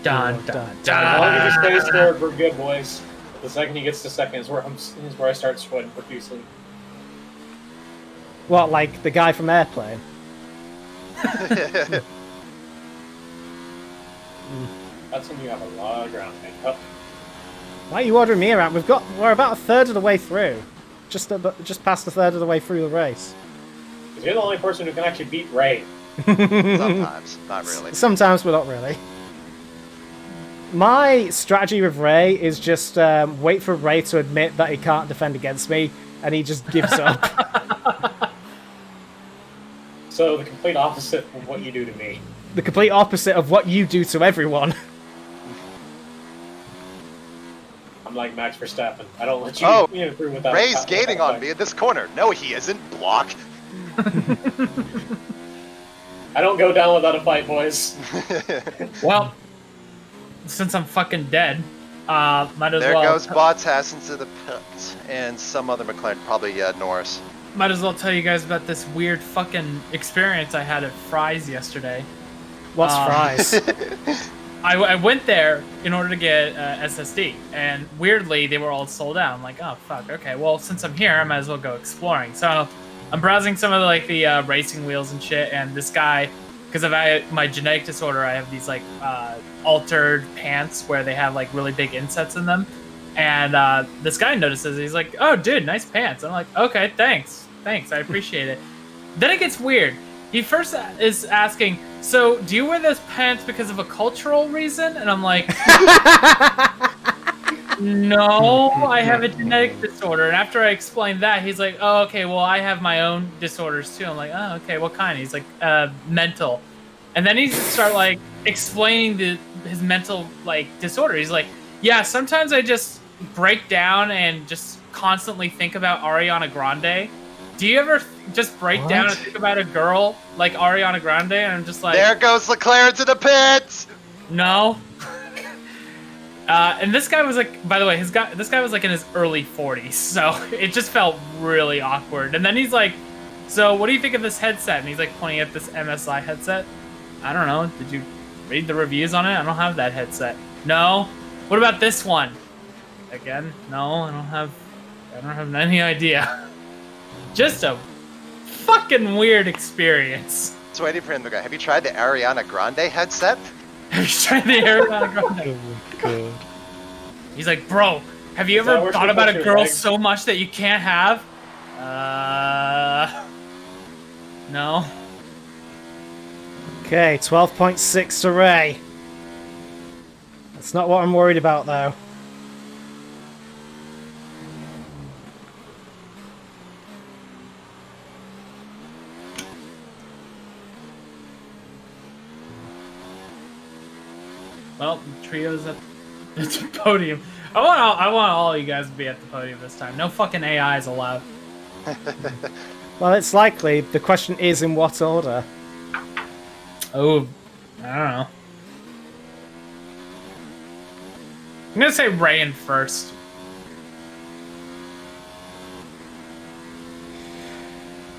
Dun dun As long as he dun. stays third, we're good, boys. The second he gets to second is where I start sweating profusely. What, like the guy from Airplane? That's when you have a lot of ground to make up. Why are you ordering me around? We're about a third of the way through. Just past a third of the way through the race. Because you're the only person who can actually beat Ray. Sometimes, not really. Sometimes, but not really. My strategy with Ray is just wait for Ray to admit that he can't defend against me, and he just gives up. So the complete opposite of what you do to me. The complete opposite of what you do to everyone. I'm like Max Verstappen. I don't let you get through without. Ray's gaining on me in this corner. No, he isn't. Block. I don't go down without a fight, boys. Well, since I'm fucking dead, might as There well. goes Bottas into the pits, and some other McLaren, probably Norris. Might as well tell you guys about this weird fucking experience I had at Fry's yesterday. What's fries? I went there in order to get SSD, and weirdly, they were all sold out. I'm like, oh, fuck, okay, well, since I'm here, I might as well go exploring. So I'm browsing some of the racing wheels and shit, and this guy, because of my genetic disorder, I have these, like, altered pants where they have, like, really big insets in them. And this guy notices, he's like, oh, dude, nice pants. I'm like, okay, thanks, I appreciate it. Then it gets weird. He first is asking, so do you wear those pants because of a cultural reason? And I'm like, no, I have a genetic disorder. And after I explained that, he's like, oh, okay, well, I have my own disorders too. I'm like, oh, okay, what kind? He's like, mental. And then he start like explaining his mental like disorder. He's like, yeah, sometimes I just break down and just constantly think about Ariana Grande. Do you ever just break down and think about a girl like Ariana Grande? And I'm just like, There goes Leclerc to the pits! no. And this guy was like, by the way, this guy was like in his early 40s, so it just felt really awkward. And then he's like, so what do you think of this headset? And he's like pointing at this MSI headset. I don't know. Did you read the reviews on it? I don't have that headset. No. What about this one? Again, no, I don't have any idea. Just a fucking weird experience. So waiting for him to go, have you tried the Ariana Grande headset? Have you tried the Ariana Grande? Oh my god. He's like, bro, have you ever thought about a girl so much that you can't have? No. Okay, 12.6 to Ray. That's not what I'm worried about, though. Well, the trio's at the podium. I want all you guys to be at the podium this time. No fucking AIs allowed. Well, it's likely. The question is in what order? Oh, I don't know. I'm gonna say Ray in first.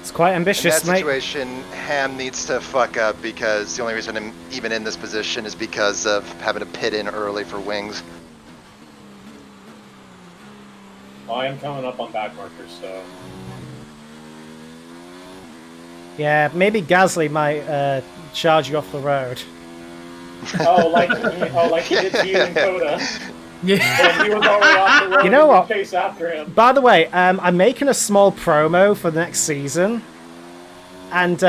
It's quite In ambitious, that mate. situation, Ham needs to fuck up because the only reason I'm even in this position is because of having to pit in early for wings. Well, I am coming up on back markers, so. Yeah, maybe Gasly might charge you off the road. Oh, like he did to you in Coda. Yeah. And he was already off the road. You know and we what? chase after him. By the way, I'm making a small promo for the next season. And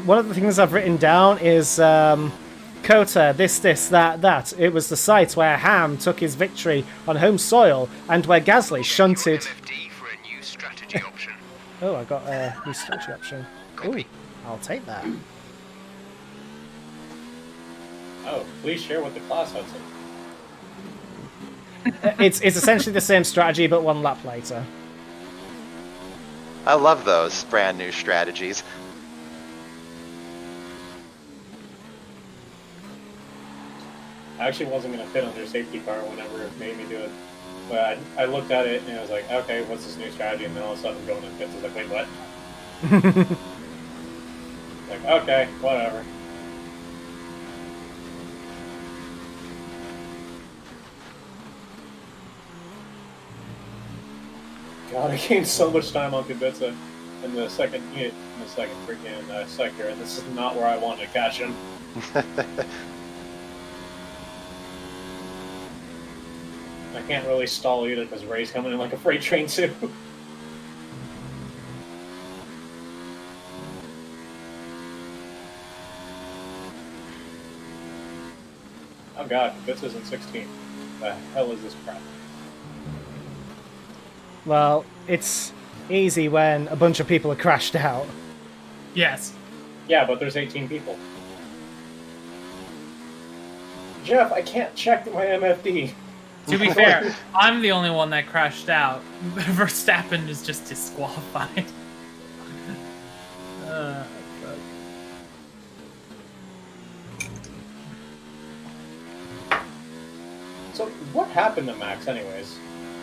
one of the things I've written down is Kota, this, that. It was the site where Ham took his victory on home soil and where Gasly shunted... MFD for a new strategy option. Oh, I got a new strategy option. Ooh, Copy. I'll take that. Oh, please share with the class, Hudson. It's essentially the same strategy, but one lap later. I love those brand new strategies. I actually wasn't going to fit under safety car whenever it made me do it. But I looked at it and I was like, okay, what's this new strategy? And then all of a sudden going in fits. I was like, wait, what? Like, okay, whatever. God, I gained so much time on Kubica in the second freaking sector, and this is not where I wanted to catch him. I can't really stall either because Ray's coming in like a freight train too. Oh god, Kubica's in 16. The hell is this crap? Well, it's easy when a bunch of people are crashed out. Yes. Yeah, but there's 18 people. Jeff, I can't check my MFD. To be fair, I'm the only one that crashed out. Verstappen is just disqualified. Fuck. So, what happened to Max anyways?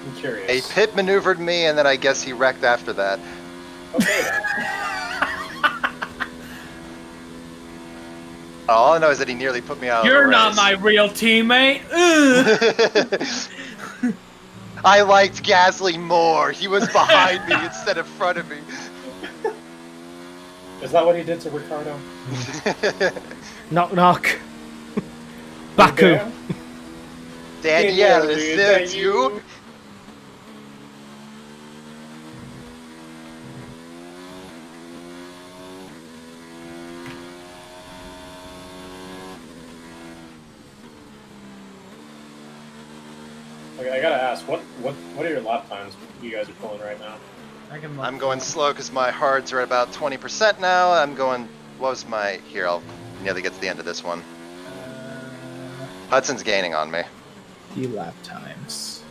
I'm He curious. pit maneuvered me, and then I guess he wrecked after that. Okay then. All I know is that he nearly put me out of the You're not race. my real teammate. Ugh. I liked Gasly more. He was behind me instead of front of me. Is that what he did to Ricardo? Knock, knock. Baku. Yeah. Danielle, Is is that that you? Okay, I gotta ask, what are your lap times you guys are pulling right now? I can look. I'm going slow because my hards are at about 20% now. I'm going, what was my, here, I'll nearly get to the end of this one. Hudson's gaining on me. Few lap times.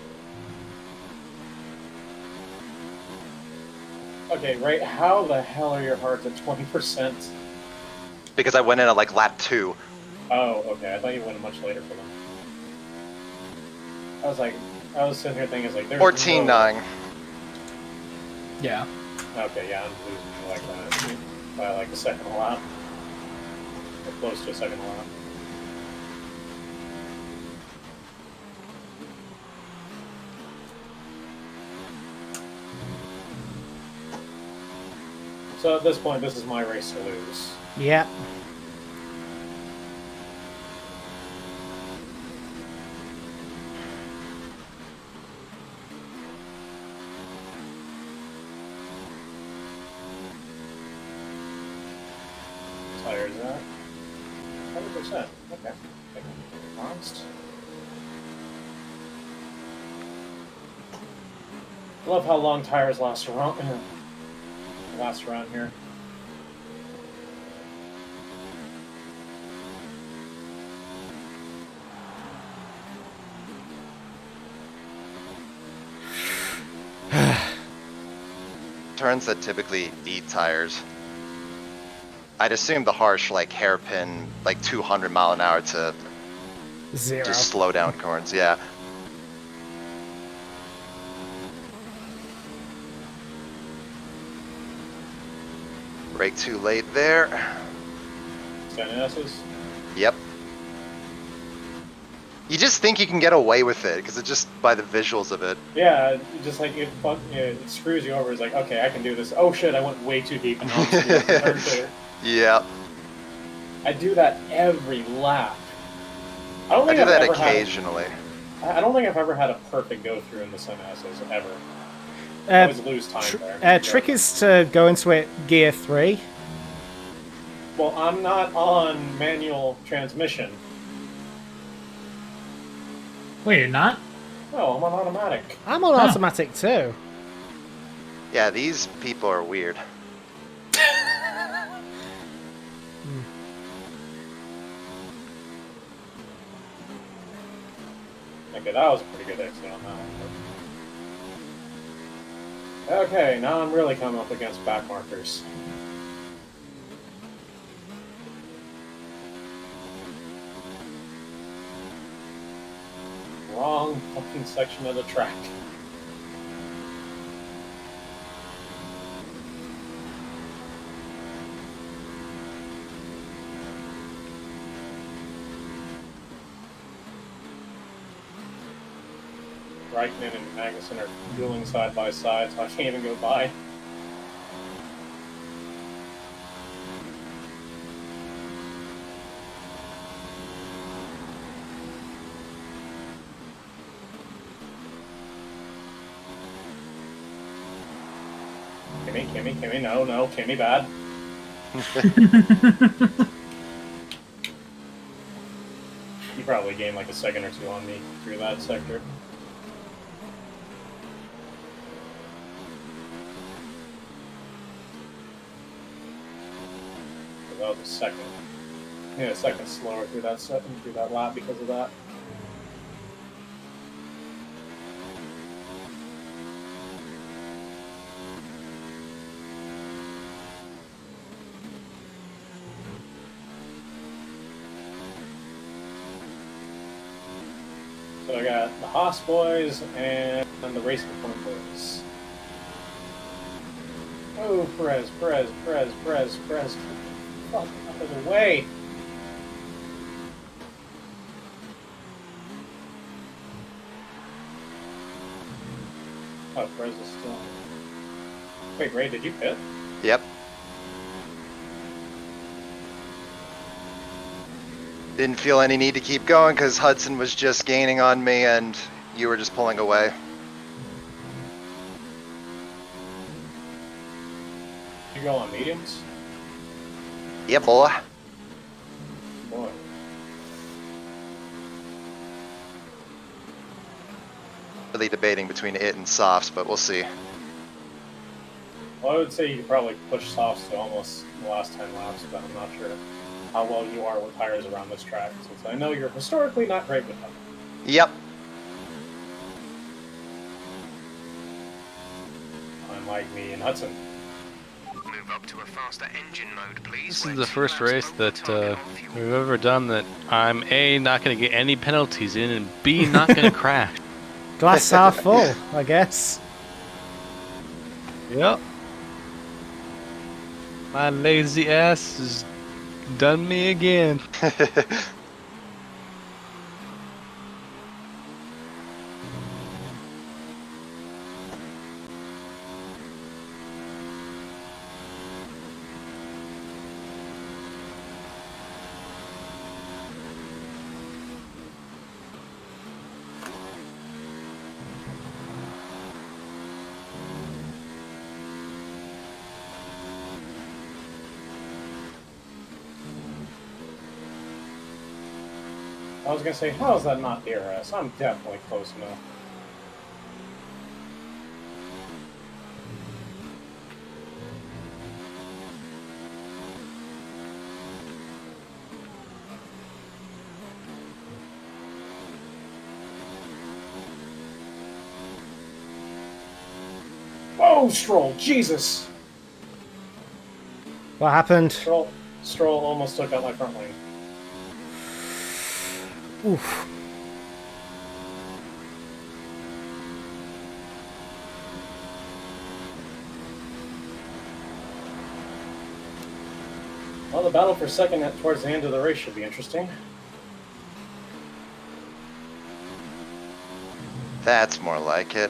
Okay, right, how the hell are your hearts at 20%? Because I went in at like lap 2. Oh, okay, I thought you went much later for them. I was sitting here thinking, like, there's 14-9. Yeah. Okay, yeah, I'm losing like that by like a second a lap. Or close to a second a lap. So at this point, this is my race to lose. Yep. Tires that. 100%. Okay. Honest. I love how long tires last around here. Turns that typically eat tires. I'd assume the harsh, like, hairpin, like 200 mile an hour to 0. just slow down corners, yeah. Brake too late there. 10 S's. Yep. You just think you can get away with it, because it's just by the visuals of it. Yeah, just like it screws you over. It's like, okay, I can do this. Oh shit, I went way too deep and on turn 2. Yeah. I do that every lap. I don't I think do I've that ever occasionally. I I don't think I've ever had a perfect go through in the Sim S's ever. I always lose time there. Trick is to go into it gear 3. Well, I'm not on manual transmission. Wait, you're not? No, I'm on automatic. I'm on automatic too. Yeah, these people are weird. Okay, that was a pretty good exit on that one. Okay, now I'm really coming up against back markers. Wrong fucking section of the track. Reichman and Magnussen are dueling side by side, so I can't even go by. Kimmy, no, Kimmy bad. You probably gained like a second or two on me through that sector. That was a second. Yeah, a second slower through that lap because of that. So I got the Haas boys and the Racing Point boys. Oh, Perez. Fuck, out of the way. Oh, Perez is still. Wait, Ray, did you pit? Yep. Didn't feel any need to keep going because Hudson was just gaining on me and you were just pulling away. You go on mediums? Yeah, boy. Boy. Really debating between it and softs, but we'll see. Well, I would say you could probably push softs to almost the last 10 laps, but I'm not sure how well you are with tires around this track, since I know you're historically not great with them. Yep. Unlike me and Hudson. Move up to a faster engine mode, please. This is the first race that we've ever done that I'm A, not going to get any penalties in, and B, not going to crash. Glass half full, I guess. Yep. My lazy ass has done me again. I was gonna say, how is that not DRS? I'm definitely close enough. Oh, Stroll, Jesus! What happened? Stroll almost took out my front lane. Oof. Well, the battle for second towards the end of the race should be interesting. That's more like it.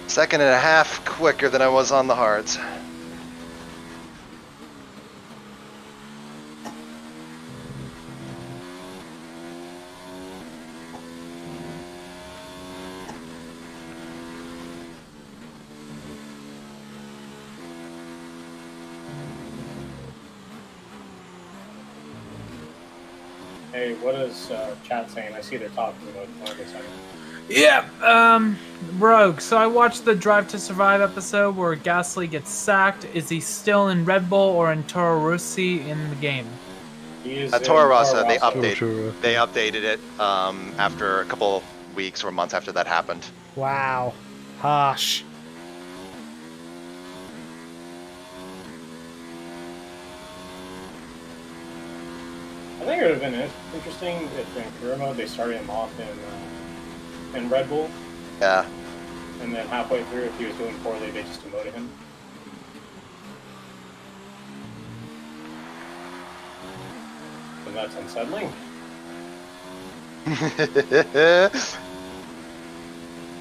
Second and a half quicker than I was on the hards. Hey, what is chat saying? I see they're talking about what are they saying? Yeah, Rogue. So I watched the Drive to Survive episode where Gasly gets sacked. Is he still in Red Bull or in Toro Rosso in the game? He is Toro Rosso, they Rosso. updated it after a couple weeks or months after that happened. Wow. Harsh. I think it would have been interesting if in career mode they started him off in Red Bull, Yeah. and then halfway through, if he was doing poorly, they just demoted him. And that's unsettling.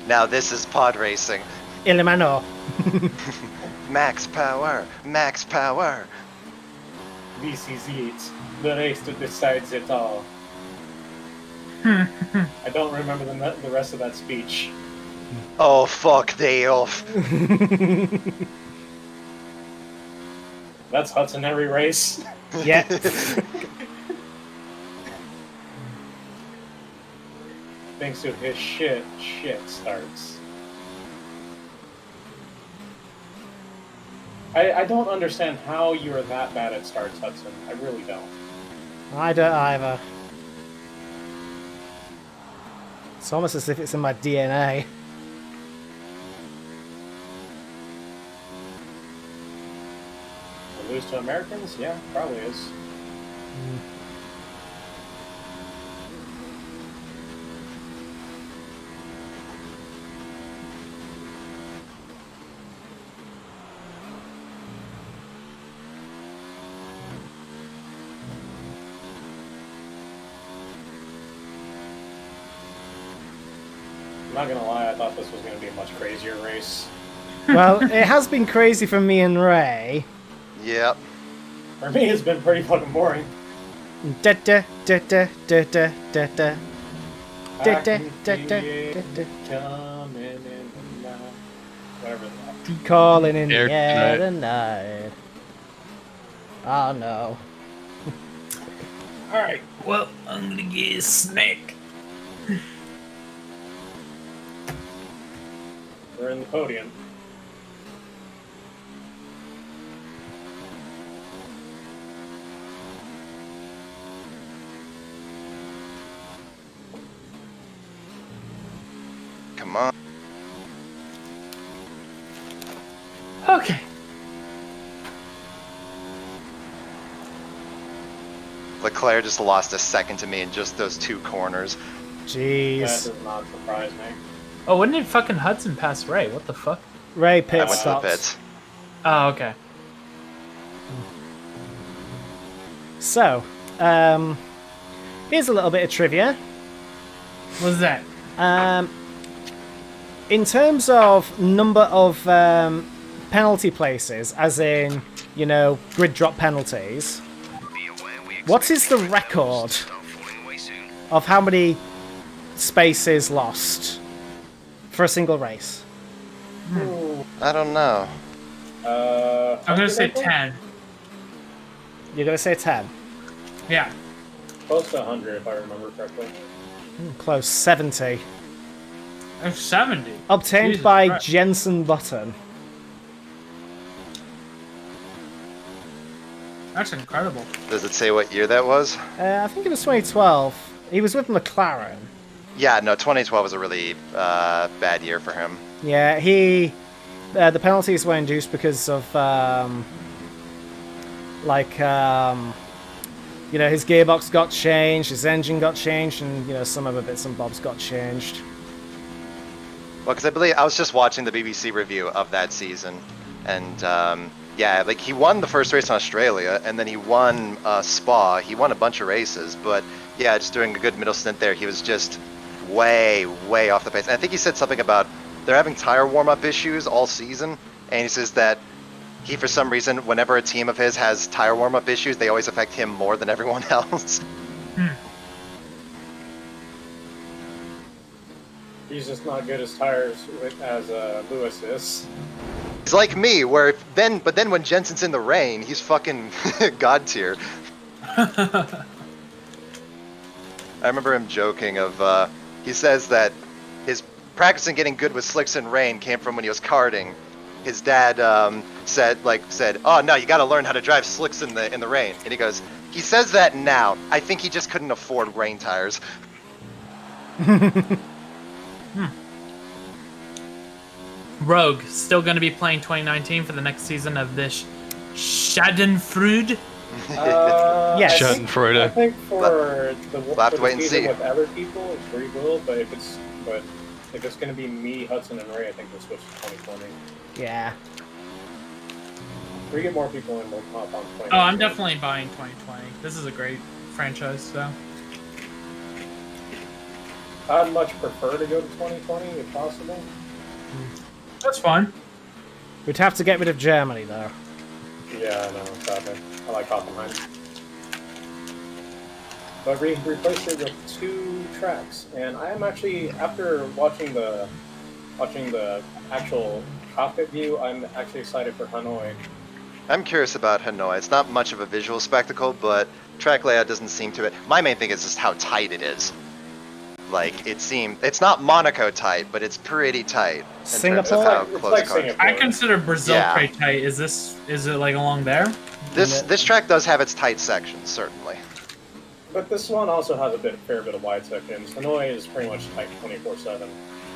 Now this is pod racing. Illimano. Max power, max power. This is it. The race that decides it all. I don't remember the rest of that speech. Oh fuck, they off. That's Hudson every race. Yeah. Thanks to his shit starts. I don't understand how you're that bad at starts, Hudson. I really don't. I don't either. It's almost as if it's in my DNA. To lose to Americans? Yeah, probably is. I'm not gonna lie, I thought this was gonna be a much crazier race. Well, it has been crazy for me and Ray. Yep. For me, it's been pretty fucking boring. Da da da da da da da da. I Da, da, can da, see da, it da, coming in the night. Whatever that. Calling in Air the air tonight. tonight. Oh no. Alright, well, I'm gonna get a snack. We're in the podium. Come on. Okay. Leclerc just lost a second to me in just those two corners. That Jeez. does not surprise me. Oh, when did fucking Hudson pass Ray? What the fuck? Ray I pit went to the stops. pits. Oh, okay. So, here's a little bit of trivia. What's that? In terms of number of penalty places, as in, you know, grid drop penalties, what is the record of how many spaces lost for a single race? I don't know. I'm gonna say 100, 10. You're going to say 10. Yeah. Close to 100, if I remember correctly. Close, 70. There's 70. Obtained Jesus by Christ. Jensen Button. That's incredible. Does it say what year that was? I think it was 2012. He was with McLaren. Yeah, no, 2012 was a really bad year for him. Yeah, the penalties were induced because of, you know, his gearbox got changed, his engine got changed, and, you know, some other bits and bobs got changed. Well, because I believe I was just watching the BBC review of that season, and yeah, like he won the first race in Australia, and then he won Spa. He won a bunch of races, but yeah, just doing a good middle stint there, he was just way off the pace. And I think he said something about they're having tire warm-up issues all season, and he says that he, for some reason, whenever a team of his has tire warm-up issues, they always affect him more than everyone else. He's just not good as tires as Lewis is. He's like me, but then when Jensen's in the rain, he's fucking god tier. I remember him joking of, he says that his practicing getting good with slicks and rain came from when he was karting. His dad said, oh no, you got to learn how to drive slicks in the rain. And he goes, he says that now. I think he just couldn't afford rain tires. Rogue still going to be playing 2019 for the next season of this Schadenfreude. Yes. Schadenfreude. I think for the We'll have to wait and season see. with other people, it's free will. But if it's going to be me, Hudson, and Ray, I think we'll switch to 2020. Yeah. If we get more people in, we'll hop on 2020. Oh, I'm definitely buying 2020. This is a great franchise, so. I'd much prefer to go to 2020 if possible. That's fine. We'd have to get rid of Germany, though. Yeah, I know, sadly. I like Hoffenheim. But replaced it with 2 tracks, and I am actually, after watching the actual cockpit view, I'm actually excited for Hanoi. I'm curious about Hanoi. It's not much of a visual spectacle, but track layout doesn't seem to it. My main thing is just how tight it is. Like, it's not Monaco tight, but it's pretty tight. In terms of how It's close like cars. Singapore. I consider Brazil Yeah. pretty tight. Is it like along there? This track does have its tight sections, certainly. But this one also has a fair bit of wide sections. Hanoi is pretty much tight 24/7,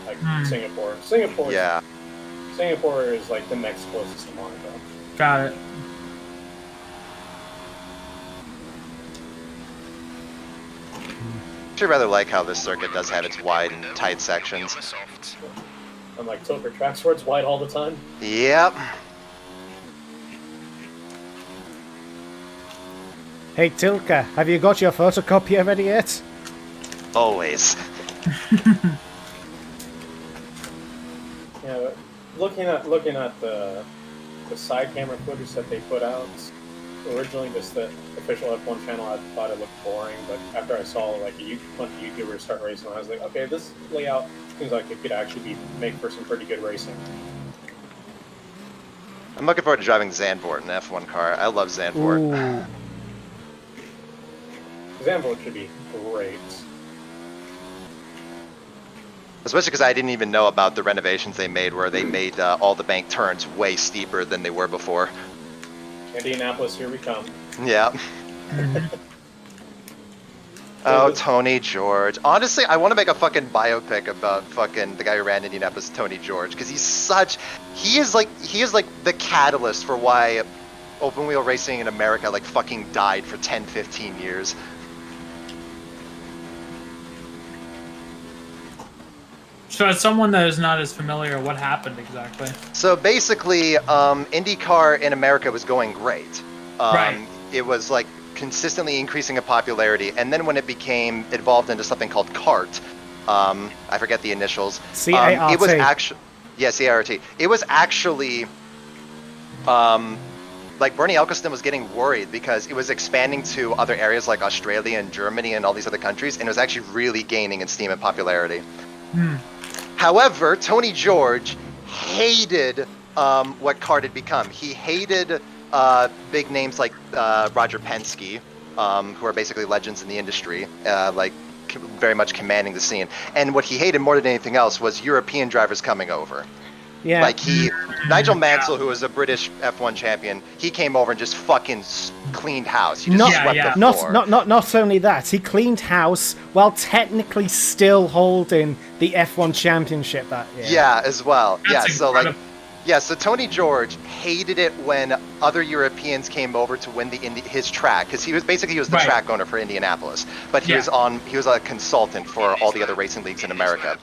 like Singapore. Singapore is like the next closest to Monaco. Got it. I actually rather like how this circuit does have its wide and tight sections. Unlike Tilker tracks where it's wide all the time. Yep. Hey, Tilka, have you got your photocopier ready yet? Always. Yeah, but looking at the side camera footage that they put out, originally just the official F1 channel, I thought it looked boring, but after I saw like a bunch of YouTubers start racing, I was like, okay, this layout seems like it could actually make for some pretty good racing. I'm looking forward to driving Zandvoort in an F1 car. I love Zandvoort. Ooh. Zandvoort should be great. Especially because I didn't even know about the renovations they made where they made all the bank turns way steeper than they were before. Indianapolis, here we come. Yeah. Oh, Tony George. Honestly, I want to make a fucking biopic about fucking the guy who ran Indianapolis, Tony George, because he is like the catalyst for why open wheel racing in America like fucking died for 10, 15 years. So as someone that is not as familiar, what happened exactly? So basically, IndyCar in America was going great. Right. It was like consistently increasing in popularity, and then when it evolved into something called CART, I forget the initials. C-A-R-T. It was actually, yeah, C-A-R-T. It was actually, like Bernie Eccleston was getting worried because it was expanding to other areas like Australia and Germany and all these other countries, and it was actually really gaining in steam and popularity. However, Tony George hated what CART had become. He hated big names like Roger Penske, who are basically legends in the industry, very much commanding the scene. And what he hated more than anything else was European drivers coming over. Yeah. Like Nigel Mansell, who was a British F1 champion, he came over and just fucking cleaned house. He just swept the floor. Not only that, he cleaned house while technically still holding the F1 championship that year. Yeah, as well. That's incredible. So Tony George hated it when other Europeans came over to win his track, because he was the Right. track owner for Indianapolis, but he was a consultant for all the other racing leagues in America.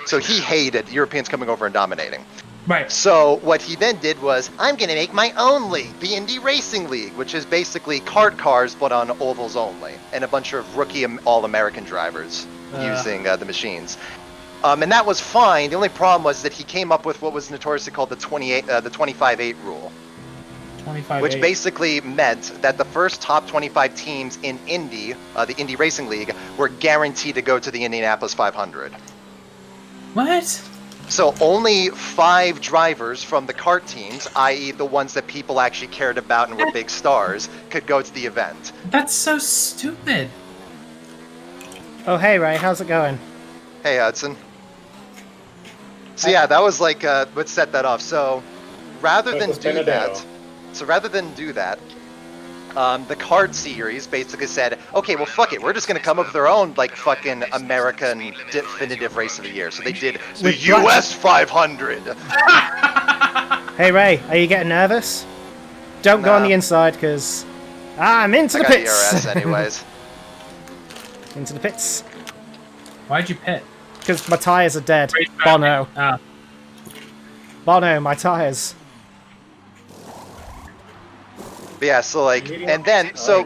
So he hated Europeans coming over and dominating. Right. So what he then did was, I'm going to make my own league, the Indy Racing League, which is basically kart cars but on ovals only, and a bunch of rookie All-American drivers using the machines. And that was fine. The only problem was that he came up with what was notoriously called the 25-8 rule. 25. Which basically meant that the first top 25 teams in Indy, the Indy Racing League, were guaranteed to go to the Indianapolis 500. What? So only 5 drivers from the kart teams, i.e. the ones that people actually cared about and were big stars, could go to the event. That's so stupid. Oh, hey, Ray, how's it going? Hey, Hudson. So yeah, that was like what set that off. So rather It than was do Benedetto. that, the card series basically said, okay, well, fuck it, we're just gonna come up with our own like fucking American definitive race of the year. So they did the With black- US 500. Hey, Ray, are you getting nervous? Don't go on Nah. the inside, because I'm into I the got pits. ERS anyways. Into the pits. Why'd you pit? Because my tyres are dead. Racetrack. Bono. Ah. Bono, my tyres. But yeah, so like, and then so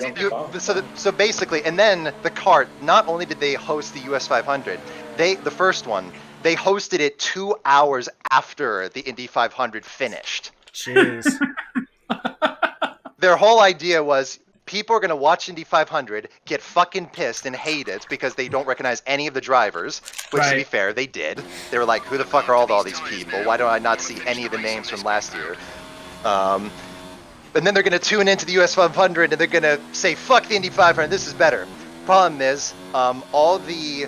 basically, and then the kart. Not only did they host the US 500, the first one, they hosted it 2 hours after the Indy 500 finished. Jeez. Their whole idea was people are going to watch Indy 500, get fucking pissed and hate it because they don't recognize any of the drivers, which to be Right. fair, they did. They were like, who the fuck are all these people? Why do I not see any of the names from last year? And then they're going to tune into the US 500 and they're going to say, fuck the Indy 500, this is better. Problem is, all the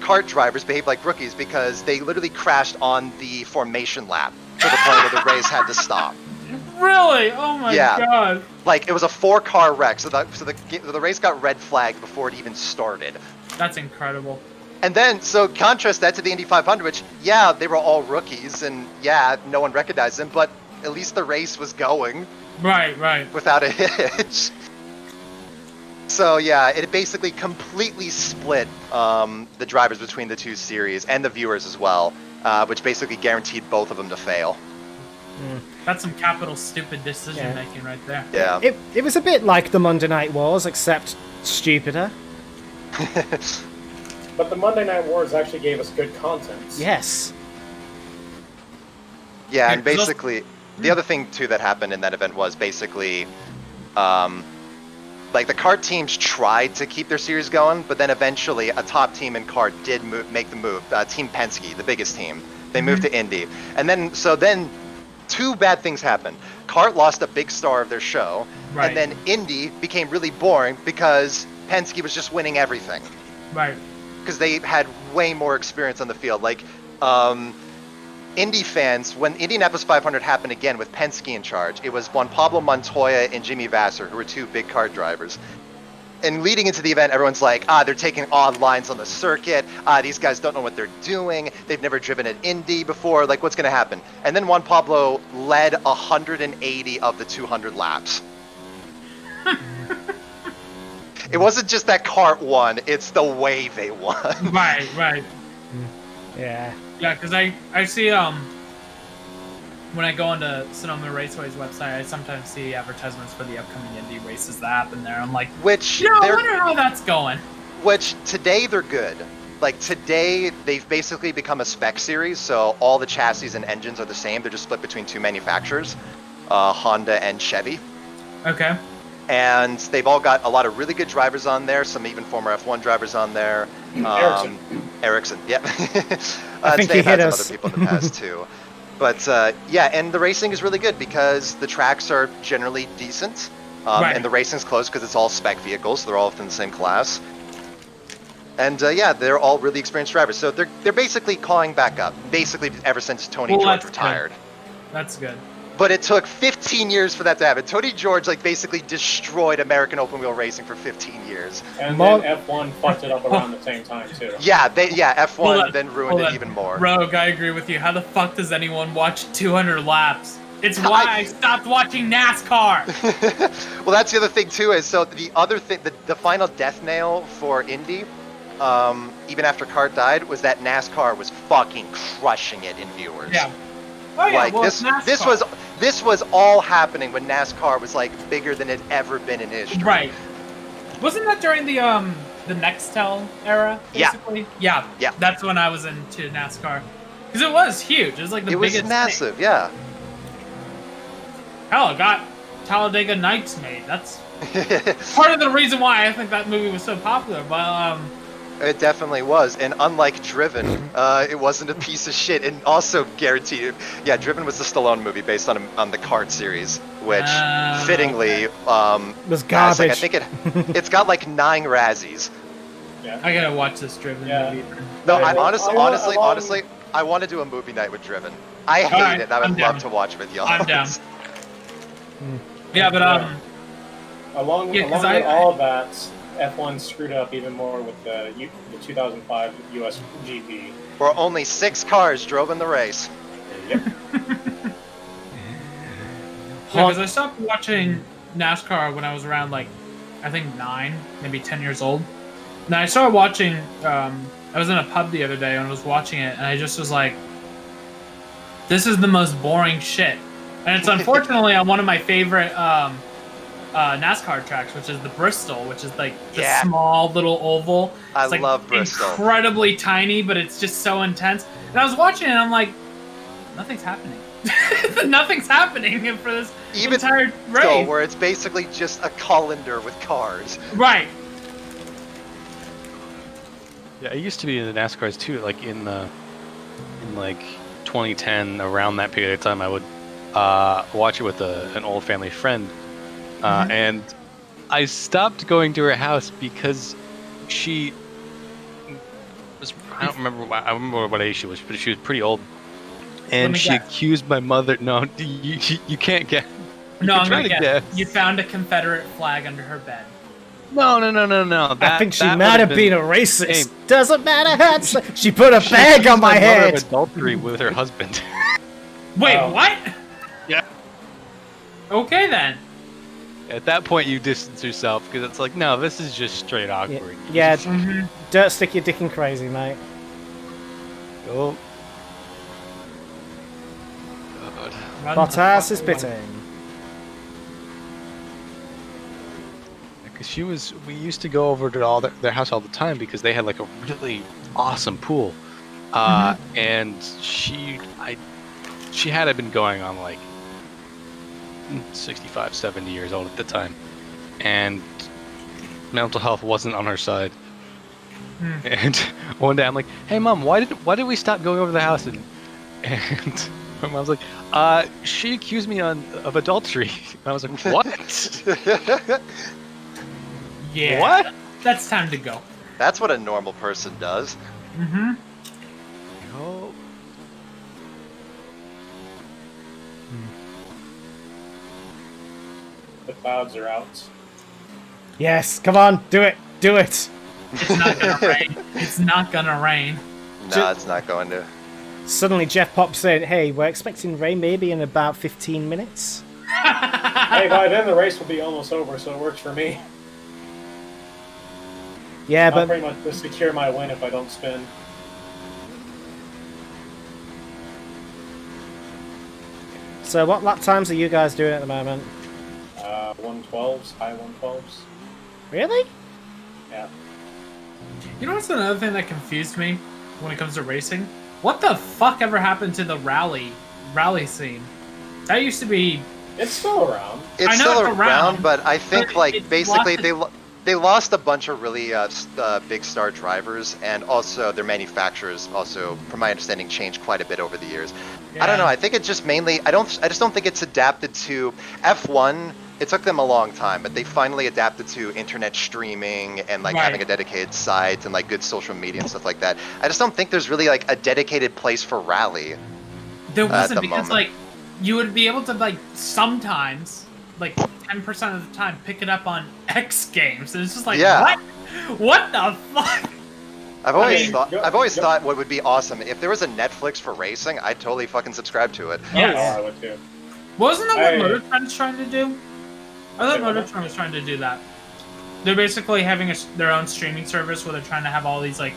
kart drivers behaved like rookies because they literally crashed on the formation lap to the point where the race had to stop. Really? Oh my Yeah. god. Like, it was a 4-car wreck, so the race got red flagged before it even started. That's incredible. And then, so contrast that to the Indy 500, which, yeah, they were all rookies, and yeah, no one recognized them, but at least the race was going Right, right. without a hitch. So yeah, it basically completely split the drivers between the two series, and the viewers as well, which basically guaranteed both of them to fail. That's some capital stupid decision making right there. Yeah. It was a bit like the Monday Night Wars, except stupider. But the Monday Night Wars actually gave us good content. Yes. Yeah, and Yeah, 'cause those- basically, the other thing too that happened in that event was basically, like the kart teams tried to keep their series going, but then eventually a top team in kart did make the move. Team Penske, the biggest team, they moved to Indy, and then two bad things happened. Kart lost a big star of their show, Right. and then Indy became really boring because Penske was just winning everything Right. because they had way more experience on the field. Like, Indy fans, when Indianapolis 500 happened again with Penske in charge, it was Juan Pablo Montoya and Jimmy Vasser, who were two big kart drivers. And leading into the event, everyone's like, they're taking odd lines on the circuit. These guys don't know what they're doing. They've never driven an Indy before. Like, what's going to happen? And then Juan Pablo led 180 of the 200 laps. It wasn't just that kart won, it's the way they won. Right, right. Yeah. Yeah, because I see when I go onto Sonoma Raceway's website, I sometimes see advertisements for the upcoming Indy races that happen there. I'm like, Which I they're wonder how that's going. Which today they're good. Like today they've basically become a spec series, so all the chassis and engines are the same. They're just split between two manufacturers, Honda and Chevy. Okay. And they've all got a lot of really good drivers on there, some even former F1 drivers on there. Ericsson, yeah. I think they've he had hit some us. other people in the past too. But yeah, and the racing is really good because the tracks are generally decent. Right. And the racing's close because it's all spec vehicles, so they're all within the same class. And yeah, they're all really experienced drivers. So they're basically calling back up, basically ever since Tony George that's retired. Good. That's good. But it took 15 years for that to happen. Tony George like basically destroyed American open wheel racing for 15 years. And then F1 fucked it up around the same time too. Yeah, F1 Hold on, then ruined hold it on. even more. Rogue, I agree with you. How the fuck does anyone watch 200 laps? It's why I stopped watching NASCAR. Well, that's the other thing too. Is so the other thing, the final death nail for Indy, even after Kart died, was that NASCAR was fucking crushing it in viewers. Yeah. Oh yeah. Like well, it's NASCAR. this was all happening when NASCAR was like bigger than it ever been in history. Right. Wasn't that during the Nextel era? Basically? Yeah. Yeah. That's when I was into NASCAR. Because it was huge. It was like the It was biggest massive, thing. yeah. Hell, it got Talladega Nights made. That's part of the reason why I think that movie was so popular. But It definitely was, and unlike Driven, it wasn't a piece of shit, and also guaranteed. Yeah, Driven was the Stallone movie based on the Kart series, which fittingly was has, garbage. like, I think it's got like 9 Razzies. Yeah. I gotta watch this Driven Yeah. movie. No, Yeah, I well, honestly, I want to do a movie night with Driven. I hate Alright, it. I would I'm love down. to watch with y'all. I'm down. Yeah, but Along Yeah, 'cause with all of that, F1 screwed up even more with the 2005 US GP. Where only 6 cars drove in the race. Yep. because I stopped watching NASCAR when I was around like, I think 9, maybe 10 years old. Now I started watching. I was in a pub the other day and I was watching it, and I just was like, "This is the most boring shit." And it's unfortunately on one of my favorite NASCAR tracks, which is the Bristol, which is like the small little oval. I It's like love Bristol. incredibly tiny, but it's just so intense. And I was watching it, and I'm like, nothing's happening. Nothing's happening for this entire race. Still, where it's basically just a colander with cars. Right. Yeah, I used to be in the NASCARs too. Like in like 2010, around that period of time, I would watch it with an old family friend, and I stopped going to her house because she was, I don't remember what age she was, but she was pretty old, and she accused my mother. No, you can't get. No, I'm gonna guess. You found a Confederate flag under her bed. No. I think she might have been a racist. Doesn't matter, Hudson. She put a bag on my head. Adultery with her husband. Wait, what? Yeah. Okay then. At that point, you distance yourself because it's like, no, this is just straight awkward. Yeah, don't stick your dick in crazy, mate. Oh. God. Bottas is pitting. Because we used to go over to their house all the time because they had like a really awesome pool, and she had been going on like 65, 70 years old at the time, and mental health wasn't on her side. And one day I'm like, "Hey, Mom, why did we stop going over to the house?" And my mom's like, "She accused me of adultery." And I was like, "What?" Yeah. What? That's time to go. That's what a normal person does. Oh. The clouds are out. Yes, come on, do it. It's not gonna rain. It's not gonna rain. No, it's not going to. Suddenly Jeff pops in, hey, we're expecting rain maybe in about 15 minutes. Hey, by then the race will be almost over, so it works for me. Yeah, I'll but pretty much just secure my win if I don't spin. so what lap times are you guys doing at the moment? 112s, high 112s. Really? Yeah. You know what's another thing that confused me when it comes to racing? What the fuck ever happened to the rally scene? That used to be. It's still around. It's still around, but I think like basically they lost a bunch of really big star drivers, and also their manufacturers also, from my understanding, changed quite a bit over the years. Yeah. I don't know. I think it's just mainly I just don't think it's adapted to F1. It took them a long time, but they finally adapted to internet streaming and like having a dedicated site and like good social media and stuff like that. I just don't think there's really like a dedicated place for rally. There wasn't, because moment. like you would be able to like sometimes, like 10% of the time, pick it up on X Games, and it's just like what the fuck? I've always thought what would be awesome if there was a Netflix for racing. I'd totally fucking subscribe to it. Yes. Oh, I would too. Wasn't that what MotorTrend's trying to do? I thought MotorTrend was trying to do that. They're basically having their own streaming service where they're trying to have all these like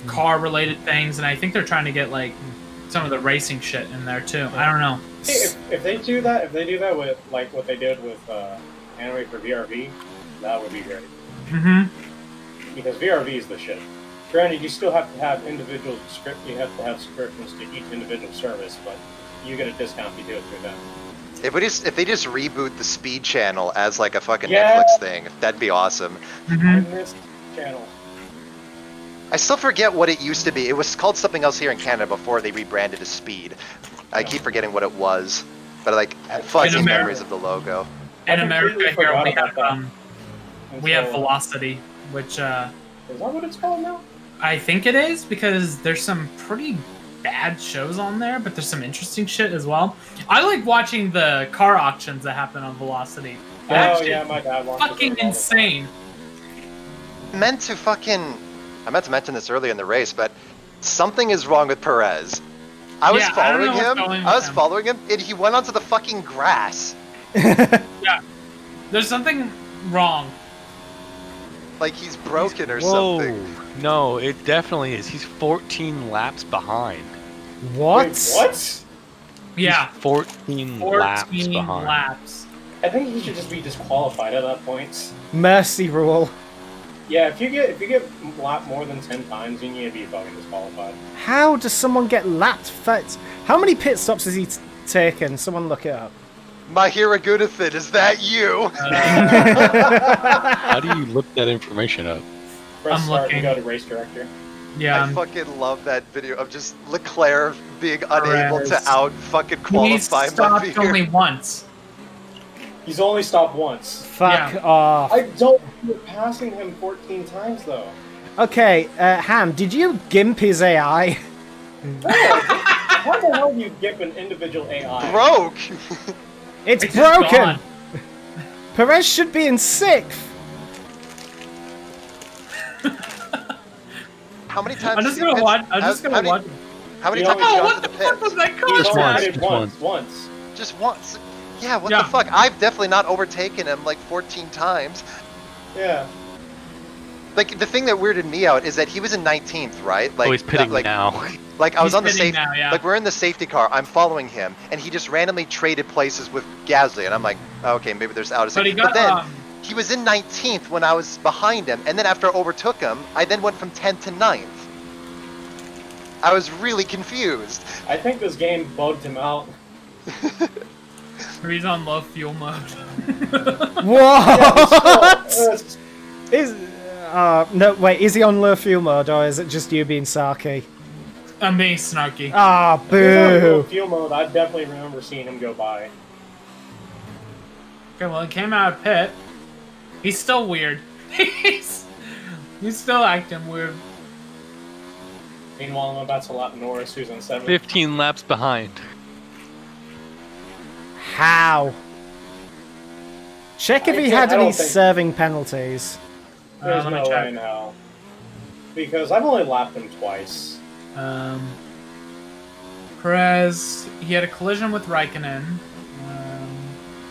car-related things, and I think they're trying to get like some of the racing shit in there too. I don't know. Hey, if they do that with like what they did with anime for VRV, that would be great. Because VRV is the shit. Granted, you still have to have individual you have to have subscriptions to each individual service, but you get a discount if you do it through them. If they just reboot the Speed channel as like a fucking Netflix thing, that'd be awesome. I missed channel. I still forget what it used to be. It was called something else here in Canada before they rebranded to Speed. I keep forgetting what it was, but like fuzzy memories of the logo. In America here we have Velocity, which Is that what it's called now? I think it is because there's some pretty bad shows on there, but there's some interesting shit as well. I like watching the car auctions that happen on Velocity. That shit Yeah, my dad watches fucking those all the insane. I meant to mention this earlier in the race, but something is wrong with Perez. I was Yeah, I don't know following what's him. going I with was him. following him, and he went onto the fucking grass. Yeah, there's something wrong. Like he's broken or Whoa. something. No, it definitely is. He's 14 laps behind. What? Wait, what? Yeah, He's 14 laps 14 behind. laps. I think he should just be disqualified at that point. Mercy rule. Yeah, if you get lapped more than 10 times, you need to be fucking disqualified. How does someone get lapped? How many pit stops has he taken? Someone look it up. My hero Gunathan, is that you? How do you look that information up? Press I'm start looking. and go to race director. Yeah, I fucking love that video of just Leclerc being unable to Perez. out fucking he qualify stopped Mbappé. only once. He's only stopped once. Fuck Yeah. off. I don't remember passing him 14 times though. Okay, Ham, did you gimp his AI? How the hell do you get an individual AI? Broke. It's It's just broken! gone. Perez should be in 6th! How many times? I'm has just he gonna pitched- watch. I'm just how gonna many- watch. How many You times know- has he Oh, gone what to the the fuck pits? was that He's car only once, crash? pitted just once. Just once. Yeah, what Yeah. the fuck? I've definitely not overtaken him like 14 times. Yeah. Like the thing that weirded me out is that he was in 19th, right? Like, Oh, he's pitting like, now. Like I was He's on the pitting safety, now, yeah. like we're in the safety car. I'm following him, and he just randomly traded places with Gasly, and I'm like, oh, okay, maybe there's out of But he sync. got then he was in 19th when I was behind him, and then after I overtook him, I then went from 10th to 9th. I was really confused. I think this game bugged him out. he's on low fuel mode. What? It's- Is no, wait, is he on low fuel mode or is it just you being sarky? I'm being snarky. Ah, If he's on low boo! fuel mode, I definitely remember seeing him go by. Okay, well, he came out of pit. He's still weird. he's still acting weird. Meanwhile, I'm about to lap Norris, who's in 7th. 15 laps behind. How? Check if he I had don't any think- serving penalties. There's let me no check. way in hell. Because I've only lapped him twice. Perez, he had a collision with Raikkonen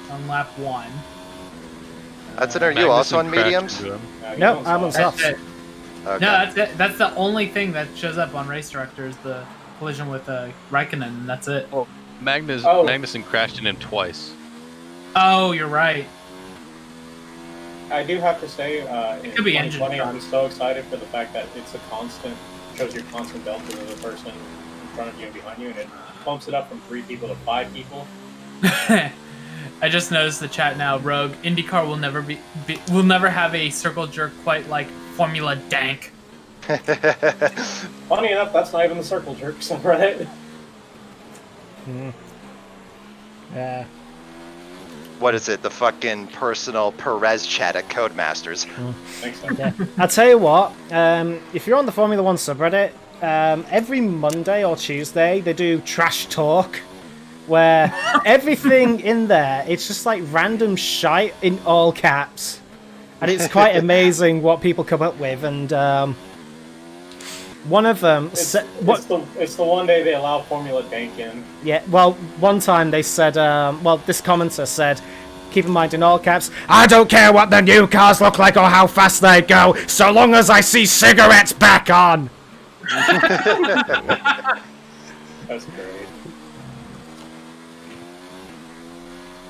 on lap 1. Hudson, are you also on Magnussen crashed mediums? into him. He's No, on I'm on soft. soft. That's it. Okay. No, that's it. That's the only thing that shows up on Race Director is the collision with Raikkonen, and that's it. Oh. Magnussen crashed in him twice. Oh, you're right. I do have to say, in could be engine 2020, trouble. I'm so excited for the fact that it's a constant, shows your constant delta to the person in front of you and behind you, and it bumps it up from 3 people to 5 people. I just noticed the chat now. Rogue IndyCar will never will never have a circle jerk quite like Formula Dank. Funny enough, that's not even the circle jerk subreddit. Yeah. What is it? The fucking personal Perez chat at Codemasters. Thanks, so. Yeah. I'll tell you what, if you're on the Formula 1 subreddit, every Monday or Tuesday they do trash talk, where everything in there, it's just like random shite in all caps. And it's quite amazing what people come up with, and one of them It's, said... it's the one day they allow Formula Dank in. Yeah, well, one time they said, this commenter said, keep in mind in all caps, I don't care what the new cars look like or how fast they go, so long as I see cigarettes back on. That's great.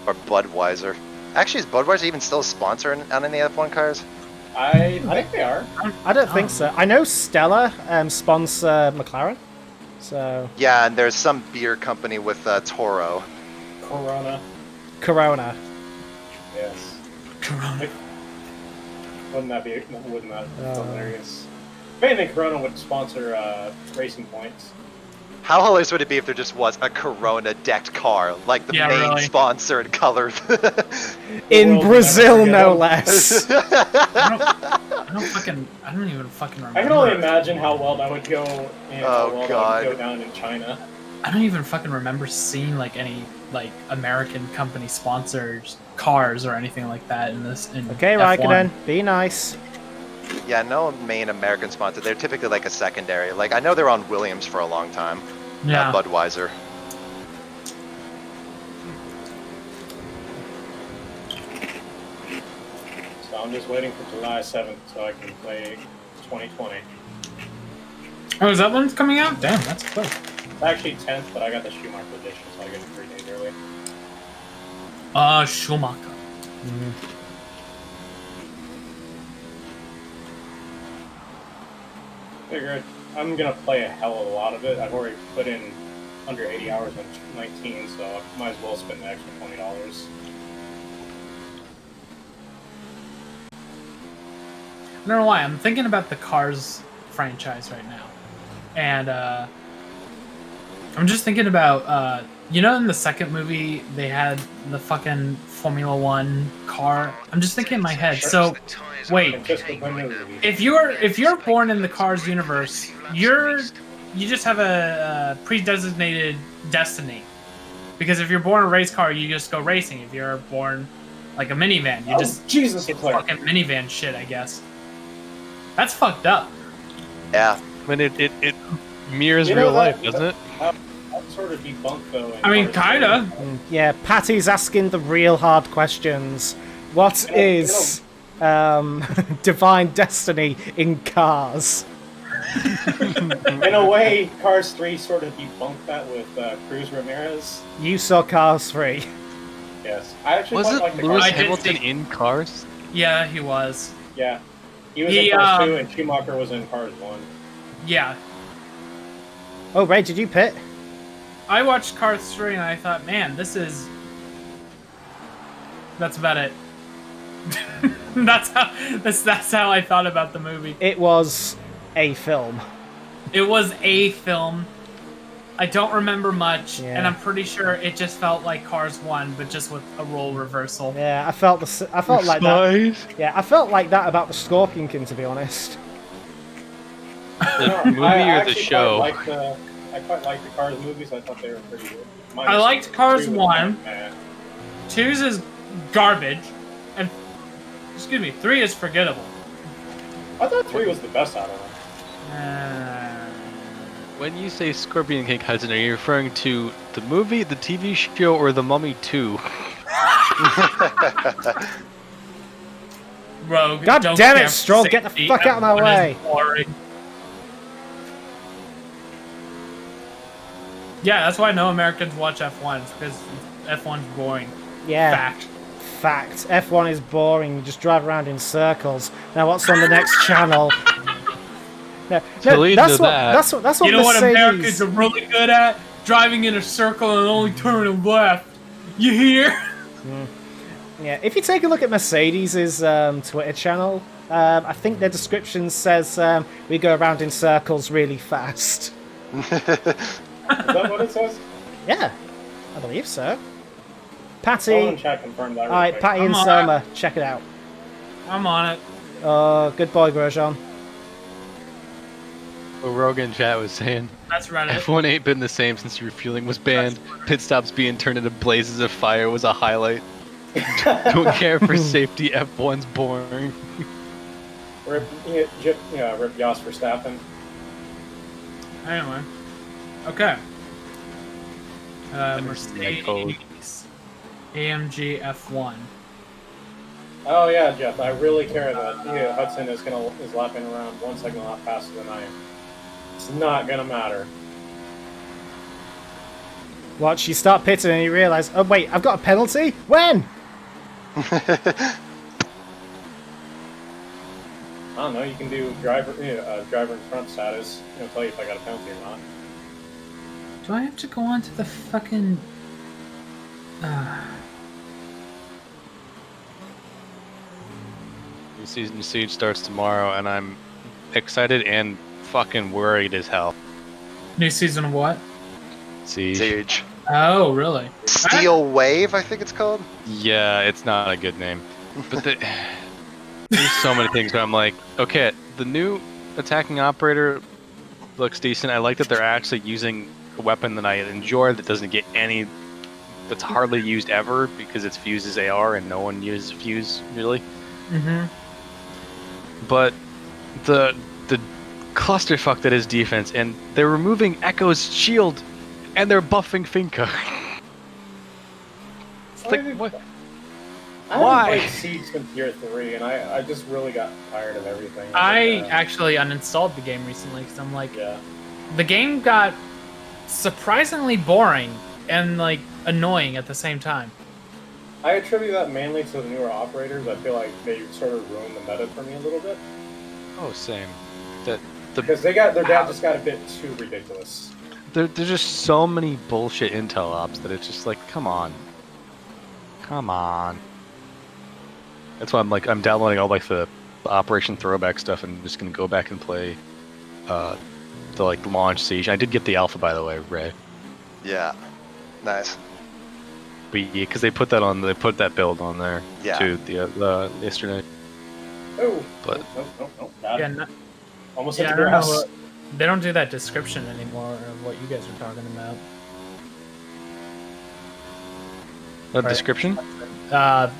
Or Budweiser. Actually, is Budweiser even still a sponsor on any F1 cars? I think they are. I don't think so. I know Stella sponsor McLaren, so... Yeah, and there's some beer company with Toro. Corona. Corona. Yes. Corona. Wouldn't that be hilarious? If anything, Corona would sponsor Racing Points. How hilarious would it be if there just was a Corona decked car, like the Yeah, main really. sponsor and color? In World Brazil, never no forget. less. I I don't even fucking remember. I can only imagine how well that would go and how Oh, well God. that would go down in China. I don't even fucking remember seeing like any like American company sponsored cars or anything like that in this. Okay, F1. Raikkonen, be nice. Yeah, no main American sponsor. They're typically like a secondary. Like I know they're on Williams for a long time. Yeah. Budweiser. So I'm just waiting for July 7th so I can play 2020. Oh, is that one's coming out? Damn, that's quick. It's actually 10th, but I got the Schumacher edition, so I get it 3 days early. Schumacher. Figured I'm gonna play a hell of a lot of it. I've already put in under 80 hours on 19, so I might as well spend the extra $20. I don't know why. I'm thinking about the Cars franchise right now. And I'm just thinking about, you know, in the second movie, they had the fucking Formula One car. I'm just thinking in my head. So, wait, if you're born in the Cars universe, you just have a pre-designated destiny. Because if you're born a race car, you just go racing. If you're born like a minivan, you just Jesus, get fucking minivan shit, I guess. That's fucked up. Yeah. I mean, it mirrors real life, doesn't it? That sort of debunked, though. I mean, kinda. Yeah, Patty's asking the real hard questions. What is divine destiny in Cars? In a way, Cars 3 sort of debunked that with Cruz Ramirez. You saw Cars 3. Yes. I actually Was quite it like the Lewis Cars. Hamilton in Cars? Yeah, he was. Yeah. He was in Cars 2, and Schumacher was in Cars 1. Yeah. Oh, Ray, did you pit? I watched Cars 3 and I thought, man, this is... That's about it. that's how I thought about the movie. It was a film. It was a film. I don't remember much, Yeah. and I'm pretty sure it just felt like Cars 1, but just with a role reversal. Yeah, I felt like that. Yeah, I felt like that about the Scorpion King, to be honest. The movie or the show? I quite liked the Cars movies. I thought they were pretty good. I liked Cars 2 was 1. meh. 2's is garbage, and 3 is forgettable. I thought 3 was the best out of them. When you say Scorpion King Hudson, are you referring to the movie, the TV show, or The Mummy 2? Rogue, God don't damn it, camp Stroll, get the safety. fuck out of my F1 way. is boring. Yeah, that's why no Americans watch F1, because F1's boring. Yeah. Fact. F1 is boring. You just drive around in circles. Now, what's on the next channel? That's what You know what Mercedes... Americans are really good at? Driving in a circle and only turning left. You hear? Yeah, if you take a look at Mercedes' Twitter channel, I think their description says we go around in circles really fast. Is that what it says? Yeah, I believe so. Someone Patty... in chat confirmed that. Alright, quick. Patty and Soma, check it out. I'm on it. Good boy, Grosjean. What Rogan chat was saying. That's Reddit. F1 ain't been the same since refueling was banned. Pit stops being turned into blazes of fire was a highlight. Don't care for safety, F1's boring. Rip Jos Verstappen. Anyway. Okay. my code. Mercedes AMG F1. Oh yeah, Jeff. I really care that Hudson is lapping around 1 second lap faster than I am. It's not gonna matter. Watch, you start pitting and you realise, oh wait, I've got a penalty? When? I don't know. You can do driver in front status. It'll tell you if I got a penalty or not. Do I have to go on to the fucking... New season Siege starts tomorrow, and I'm excited and fucking worried as hell. New season of what? Siege. Oh, really? Steel Wave, I think it's called. Yeah, it's not a good name. But there's so many things where I'm like, okay, the new attacking operator looks decent. I like that they're actually using a weapon that I enjoy that doesn't get any, that's hardly used ever because it's Fuse's AR and no one uses Fuse really. Mm-hmm. But the clusterfuck that is defense, and they're removing Echo's shield, and they're buffing Finka. It's like, what? I Why? haven't played Siege since year 3, and I just really got tired of everything. I actually uninstalled the game recently because I'm like, Yeah. the game got surprisingly boring and like annoying at the same time. I attribute that mainly to the newer operators. I feel like they sort of ruined the meta for me a little bit. Oh, same. Because their dad just got a bit too ridiculous. There's just so many bullshit intel ops that it's just like, come on. Come on. That's why I'm downloading all like the Operation Throwback stuff and just gonna go back and play the like launch Siege. I did get the alpha, by the way, Ray. Yeah. Nice. But yeah, because they put that build on there Yeah. too the yesterday. Oh. But Nope. Yeah, Almost yeah, hit I the don't know. grass. They don't do that description anymore of what you guys are talking about. the Right. description?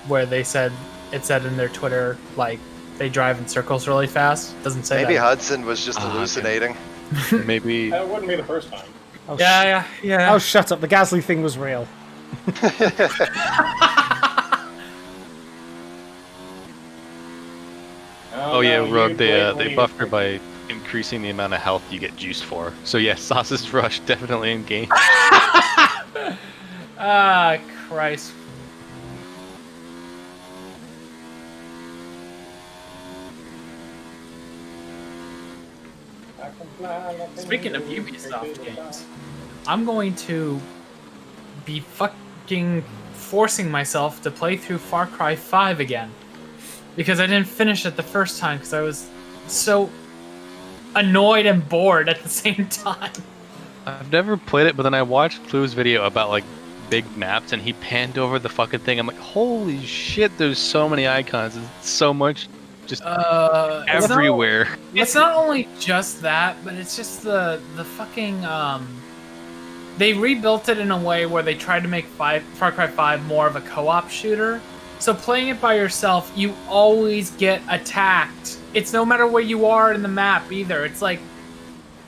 Where it said in their Twitter, like, they drive in circles really fast. Doesn't say Maybe that. Hudson was just okay. hallucinating. Maybe. That wouldn't be the first time. Oh, Yeah. Oh, shut up. The Gasly thing was real. Oh yeah, no, Rogue. you They blatantly- buffed her by increasing the amount of health you get juiced for. So yes, Sausage Rush definitely in game. Ah, Christ. I can fly like an Speaking of eagle, Ubisoft take it games, I'm going to be fucking forcing myself to play through Far Cry 5 again. Because I didn't finish it the first time because I was so annoyed and bored at the same time. I've never played it, but then I watched Clue's video about like big maps, and he panned over the fucking thing. I'm like, holy shit! There's so many icons. It's so much, just everywhere. It's not only just that, but it's just the fucking they rebuilt it in a way where they tried to make Far Cry 5 more of a co-op shooter. So playing it by yourself, you always get attacked. It's no matter where you are in the map either. It's like,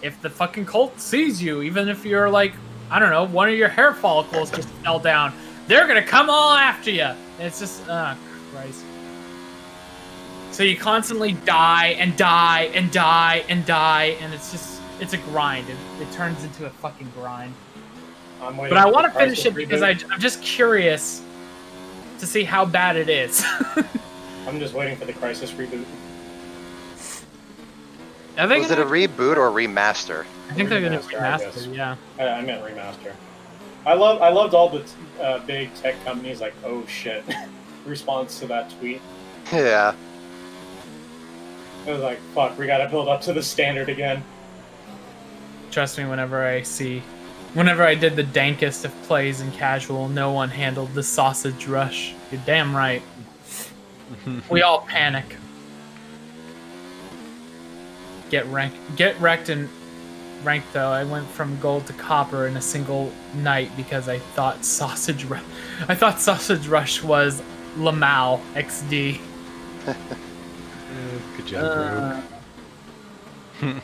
if the fucking cult sees you, even if you're like, I don't know, one of your hair follicles just fell down, they're gonna come all after you. It's just, Christ. So you constantly die and die and die and die, and it's just, it's a grind. It turns into a fucking grind. But I want to finish it because I'm just curious to see how bad it is. I'm just waiting for the Crisis reboot. Was it a reboot or a remaster? I think they're gonna Remaster, I guess. remaster, yeah. I meant remaster. I loved all the big tech companies like, oh shit, response to that tweet. Yeah. It was like, fuck, we gotta build up to the standard again. Trust me, whenever I did the dankest of plays in casual, no one handled the sausage rush. You're damn right. We all panic. Get wrecked in ranked though. I went from gold to copper in a single night because I thought Sausage Rush was Lamau XD. Good job, Rogue.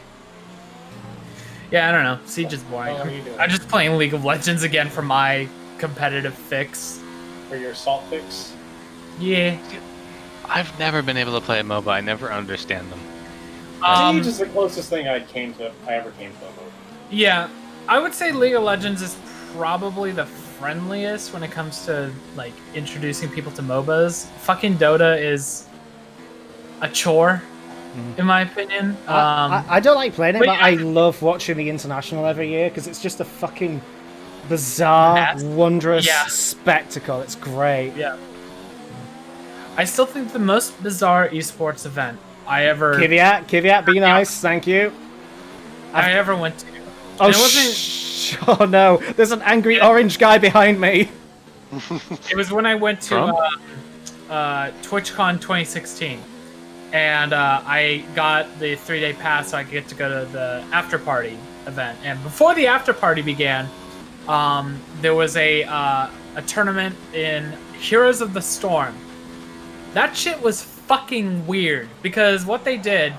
Yeah, I don't know. Siege is boring. What are you doing? I'm just playing League of Legends again for my competitive fix. For your salt fix. Yeah. I've never been able to play a MOBA. I never understand them. Siege is the closest thing I ever came to a MOBA. Yeah, I would say League of Legends is probably the friendliest when it comes to like introducing people to MOBAs. Fucking Dota is a chore, in my opinion. I don't like playing it, but but yeah. I love watching the International every year because it's just a fucking bizarre, wondrous spectacle. It's great. Yeah. I still think the most bizarre esports event I ever Kiviat, be nice, thank you. I ever went to. Oh, And it wasn't. oh no, there's an angry orange guy behind me. It was when I went to TwitchCon 2016. and I got the 3-day pass so I could get to go to the after party event. And before the after party began, there was a tournament in Heroes of the Storm. That shit was fucking weird because what they did,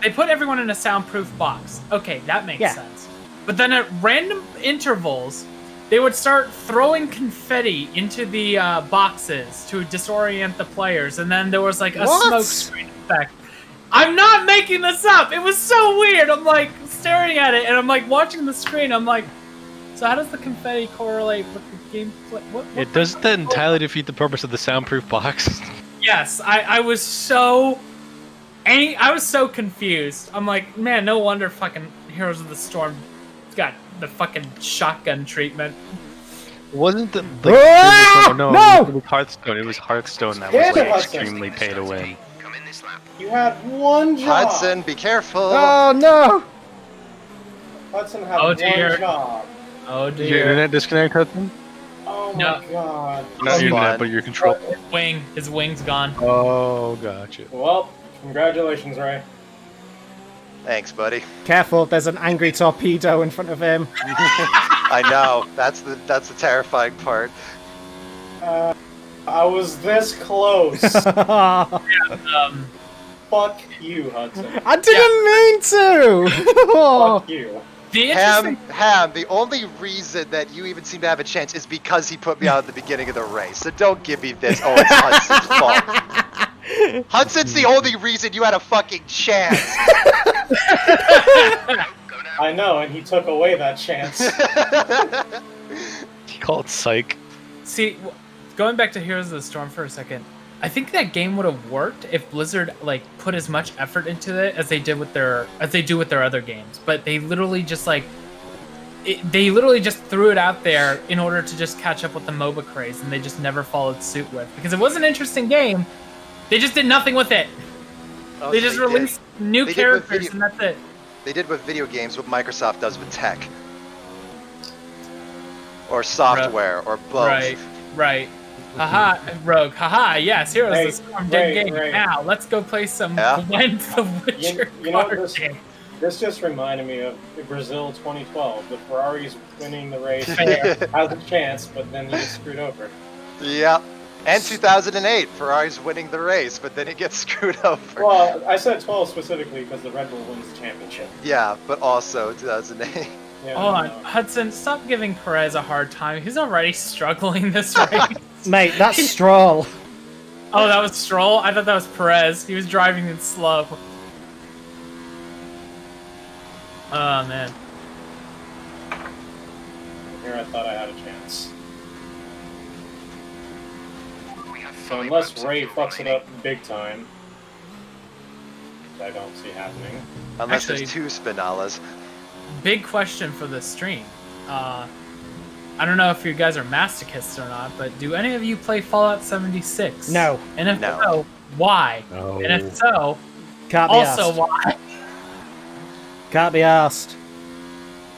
they put everyone in a soundproof box. Okay, that makes sense. But then at random intervals, they would start throwing confetti into the boxes to disorient the players, and then there was like a smoke screen effect. I'm not making this up. It was so weird. I'm like staring at it, and I'm like watching the screen. I'm like, so how does the confetti correlate with the gameplay? It doesn't that entirely defeat the purpose of the soundproof box? Yes, I was so I was so confused. I'm like, man, no wonder fucking Heroes of the Storm got the fucking shotgun treatment. Wasn't the No! It was Hearthstone. It was Hearthstone that was like extremely pay to win. Come in this lap. You had one job. Hudson, be careful. Oh no! Hudson had Oh, one dear. job. Oh Did your dear. internet disconnect, Hudson? Oh my No. god. Not your fine. internet, but your control. His wing's gone. Oh, gotcha. Well, congratulations, Ray. Thanks, buddy. Careful, there's an angry torpedo in front of him. I know. That's the terrifying part. I was this close. I Fuck you, Hudson. didn't mean to! Fuck you. The interesting Ham, the only reason that you even seem to have a chance is because he put me out at the beginning of the race. So don't give me this. Oh, it's Hudson's fault. Hudson's the only reason you had a fucking chance. I know, and he took away that chance. He called psych. See, going back to Heroes of the Storm for a second, I think that game would have worked if Blizzard like put as much effort into it as they do with their other games. But they literally just they literally just threw it out there in order to just catch up with the MOBA craze, and they just never followed suit with because it was an interesting game. They just did nothing with it. Oh, They just released new They did with characters, and that's it. They did with video games what Microsoft does with tech. Or software, or both. Right. Haha, Rogue. Haha, yes, Heroes Hey, of the Storm dead Ray, game. Ray. Now, let's go play some Yeah. Gwent the Witcher You know, card game. this just reminded me of Brazil 2012. The Ferrari's winning the race, Fair. has a chance, but then he gets screwed over. Yep. And 2008, Ferrari's winning the race, but then he gets screwed over. Well, I said 12 specifically because the Red Bull wins the championship. Yeah, but also 2008. Yeah, Hold on, no. Hudson, stop giving Perez a hard time. He's already struggling this race. Mate, that's Stroll. Oh, that was Stroll? I thought that was Perez. He was driving it slow. Oh, man. Here I thought I had a chance. We have So 5 unless laps of Ray fuel fucks it remaining. up big time, which I don't see happening. Unless Actually- there's two Spinalas. Big question for this stream. I don't know if you guys are masochists or not, but do any of you play Fallout 76? No. And if No. so, why? No. And if so, Can't be also asked. why? Can't be asked.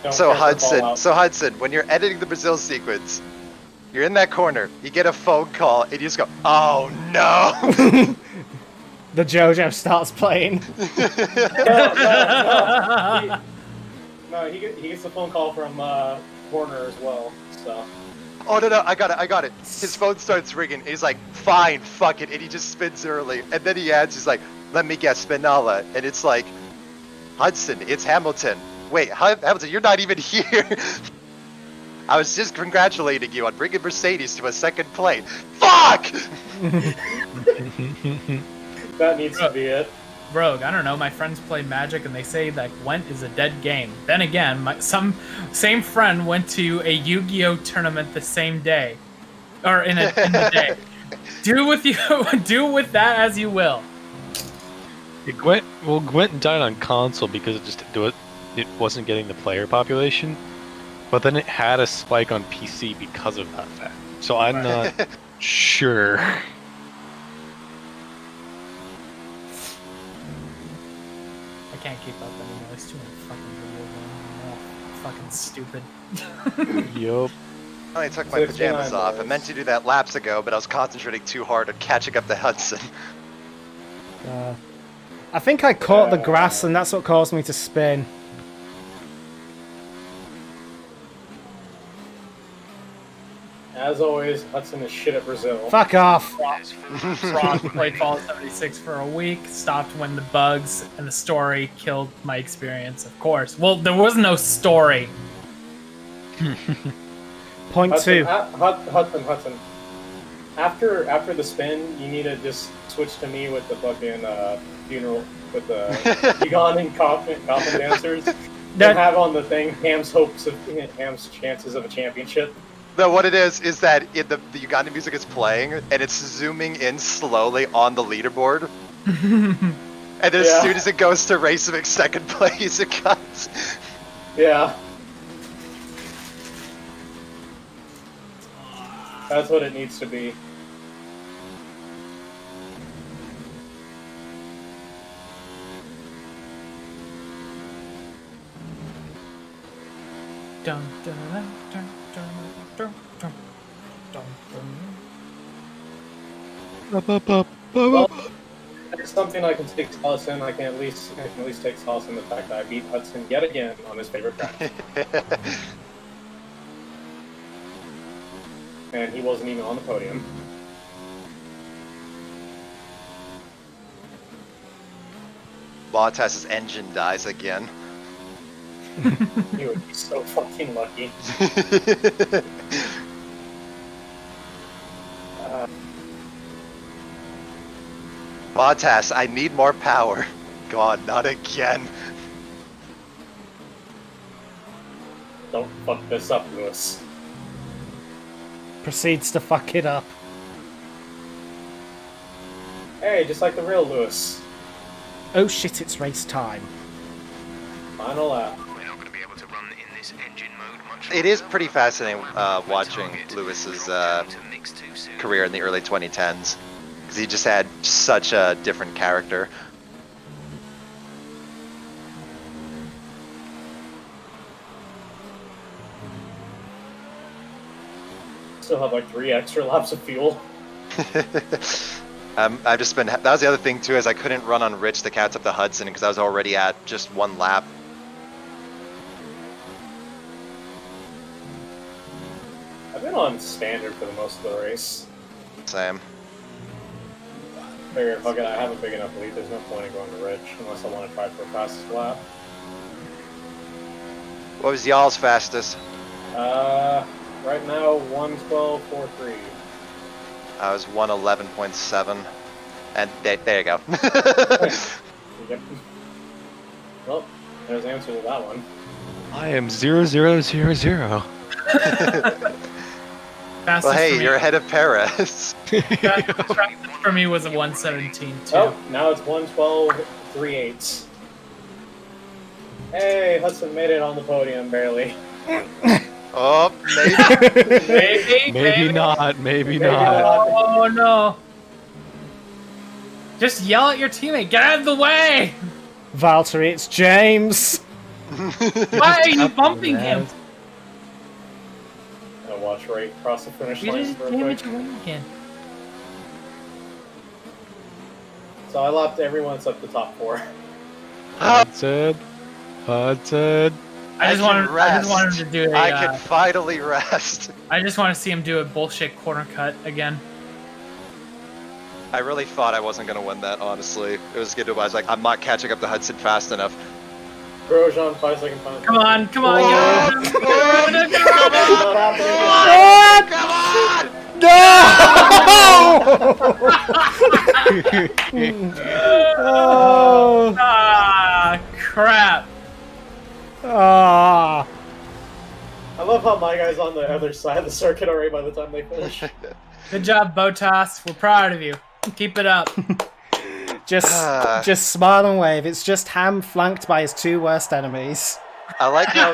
Don't So care for Hudson, Fallout. when you're editing the Brazil sequence, you're in that corner, you get a phone call, and you just go, "Oh no!" The JoJo starts playing. No, he gets a phone call from Warner as well. So Oh no, I got it. His phone starts ringing, and he's like, "Fine, fuck it," and he just spins early, and then he adds, he's like, "Let me guess, Spinala," and it's like, Hudson, it's Hamilton. Wait, Hamilton, you're not even here. I was just congratulating you on bringing Mercedes to a second place. Fuck! that needs to be it. Rogue, I don't know. My friends play Magic and they say that Gwent is a dead game. Then again, same friend went to a Yu-Gi-Oh tournament the same day, or in the day. Do with that as you will. Gwent died on console because it wasn't getting the player population, but then it had a spike on PC because of that fact. So I'm not sure. I can't keep up anymore. There's too many fucking videos on. Fucking stupid. Yup. I took my 69 pajamas off. I minutes. meant to do that laps ago, but I was concentrating too hard on catching up to Hudson. I think I caught the grass, and that's what caused me to spin. As always, Hudson is shit at Brazil. Fuck off! Frost played Fallout 76 for a week, stopped when the bugs and the story killed my experience, of course. Well, there was no story. Point Hudson, 2. Hudson. After the spin, you need to just switch to me with the fucking funeral with the Ugandan coffin dancers. And have on the thing Ham's chances of a championship. No, what it is that the Ugandan music is playing, and it's zooming in slowly on the leaderboard. And then as soon as it goes to Racing second place, it cuts. Yeah. That's what it needs to be. Dun, dun, dun, dun, dun, dun, dun, dun, dun. Well, there's something I can take solace in. I can at least take solace in the fact that I beat Hudson yet again on his favorite track. And he wasn't even on the podium. Bottas's engine dies again. He would be so fucking lucky. Bottas, I need more power. God, not again. Don't fuck this up, Lewis. Proceeds to fuck it up. Hey, just like the real Lewis. Oh shit, it's race time. Final lap. We're not going to be able to run in this engine mode much It is pretty fascinating watching Lewis's career in the early 2010s. Because he just had such a different character. Still have like 3 extra laps of fuel. I've just been. That was the other thing too, is I couldn't run on Rich to catch up the Hudson because I was already at just 1 lap. I've been on standard for the most of the race. Same. Figure fuck it, I have a big enough lead. There's no point in going to Rich unless I want to try for a fastest lap. What was y'all's fastest? Right now 1:12.43. I was 1:11.7, and there you go. Yep. Well, there's the answer to that one. I am 0,000. Fastest Well, hey, for me, you're ahead of Perez. fastest for me was a 1:17 too. Oh, now it's 1:12.38. Hey, Hudson made it on the podium, barely. Oh, maybe. Maybe not. Maybe Maybe not. not. Oh no! Just yell at your teammate. Get out of the way! Valtteri, it's James! Why are you bumping him? I'll watch Ray cross the finish You line just real quick. damage your wing again. So I lapped everyone except the top 4. Hudson. I just wanted him to do a. I can finally rest. I just want to see him do a bullshit corner cut again. I really thought I wasn't going to win that, honestly. It was good. I was like, I'm not catching up to Hudson fast enough. Grosjean, 5 second time. Come on! Not happening. Oh! Ah, crap! Ah! I love how my guy's on the other side of the circuit already by the time they finish. Good job, Botas. We're proud of you. Keep it up. Just smile and wave. It's just Ham flanked by his 2 worst enemies. I like how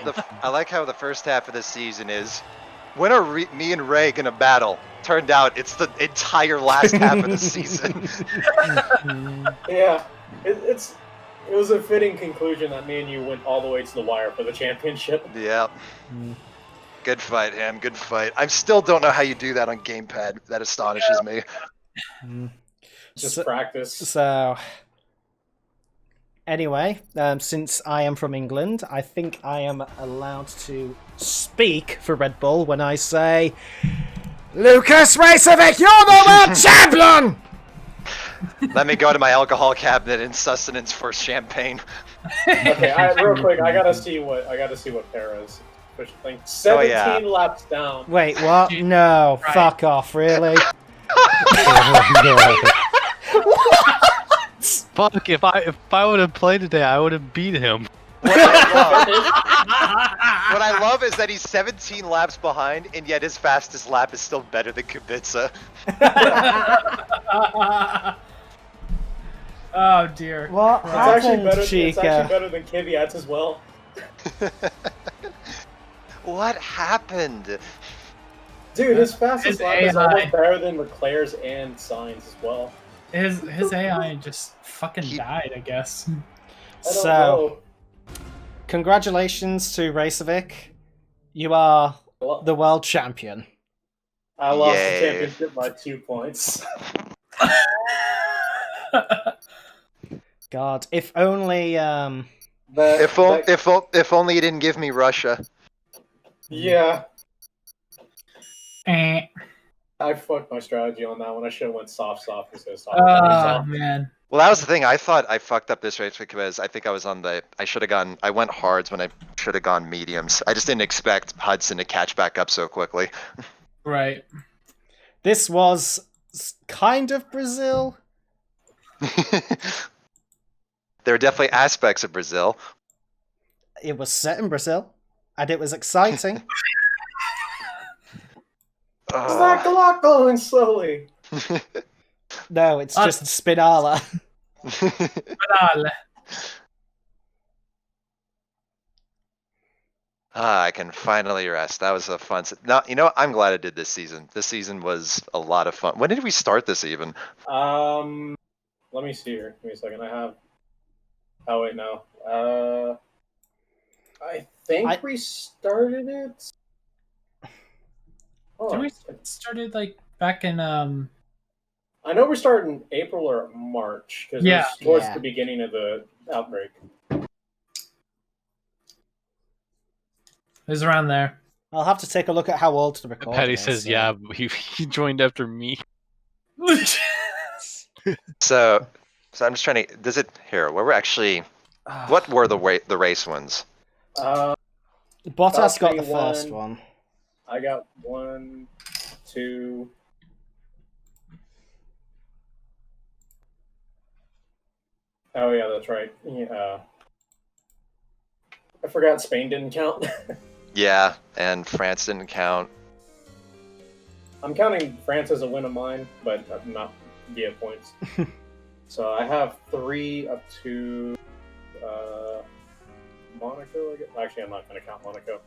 the first half of the season is. When are me and Ray gonna battle? Turned out it's the entire last half of the season. Yeah, it was a fitting conclusion that me and you went all the way to the wire for the championship. Yeah. Good fight, Ham. Good fight. I still don't know how you do that on gamepad. That astonishes me. Just practice. So, anyway, since I am from England, I think I am allowed to speak for Red Bull when I say, Lucas Racevic, you're the world champion! Let me go to my alcohol cabinet and sustenance for champagne. Okay, real quick, I gotta see what Perez official thing. 17 laps down. Wait, what? No, Right. fuck off, really? Fuck! If I would have played today, I would have beat him. What I love is that he's 17 laps behind, and yet his fastest lap is still better than Kubica. Oh dear. What It's actually happened, better. It's Chica? actually better than Kvyat's as well. What happened? Dude, his fastest His lap is AI. almost better than Leclerc's and Sainz as well. His AI just fucking died, I guess. I don't So, know. congratulations to Racevic. You are the world champion. I lost Yay. the championship by 2 points. God, if only, If only you didn't give me Russia. Yeah, Eh. I fucked my strategy on that one. I should have went soft instead of soft. Oh man. Well, that was the thing. I thought I fucked up this race because I think I was on the. I went hards when I should have gone mediums. I just didn't expect Hudson to catch back up so quickly. Right. this was kind of Brazil. There are definitely aspects of Brazil. It was set in Brazil, and it was exciting. Zach Glock going slowly. No, it's just Spinala. Banal. I can finally rest. That was a fun. No, you know what? I'm glad I did this season. This season was a lot of fun. When did we start this even? Let me see here. Give me a second. I have. Oh wait, no. I think we started it. Oh, Did we started like back in I know we started in April or March because Yeah. it was towards Yeah. the beginning of the outbreak. it was around there. I'll have to take a look at how old the recording Patty is. says, so- "Yeah, he joined after me." So I'm just trying to. Does it here? Where we're actually. What were the race wins? Bottas got the Valtteri first won. one. I got 1, 2. Oh yeah, that's right. Yeah. I forgot Spain didn't count. Yeah, and France didn't count. I'm counting France as a win of mine, but not via points. So I have 3 up to Monaco. I guess. Actually, I'm not going to count Monaco.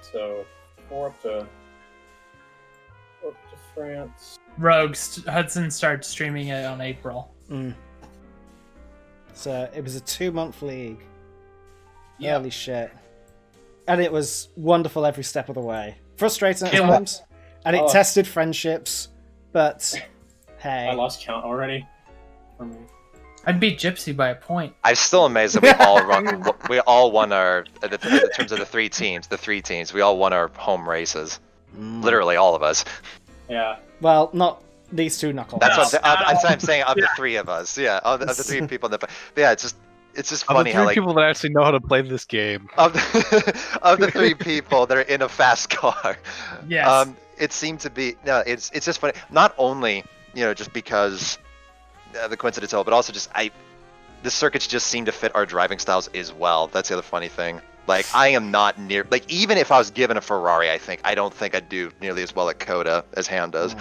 So 4 up to France. Hudson started streaming it on April. So it was a 2-month league. Yeah. Holy shit. And it was wonderful every step of the way. Frustrating at It times. And it Oh. tested friendships. But hey. I lost count already. For me. I'd beat Gypsy by a point. I'm still amazed that we all won our in terms of the three teams. We all won our home races. Literally all of us. Yeah. Well, not these two knuckleheads. That's what I'm saying. Of the 3 of us, yeah, of the 3 people that. But yeah, it's just Of funny the how 3 like people that actually know how to play this game. of the 3 people that are in a fast car. Yes. It seemed to be it's just funny. Not only just because the coincidence of it, but also just the circuits just seem to fit our driving styles as well. That's the other funny thing. Like I am not near like even if I was given a Ferrari, I don't think I'd do nearly as well at Coda as Ham does.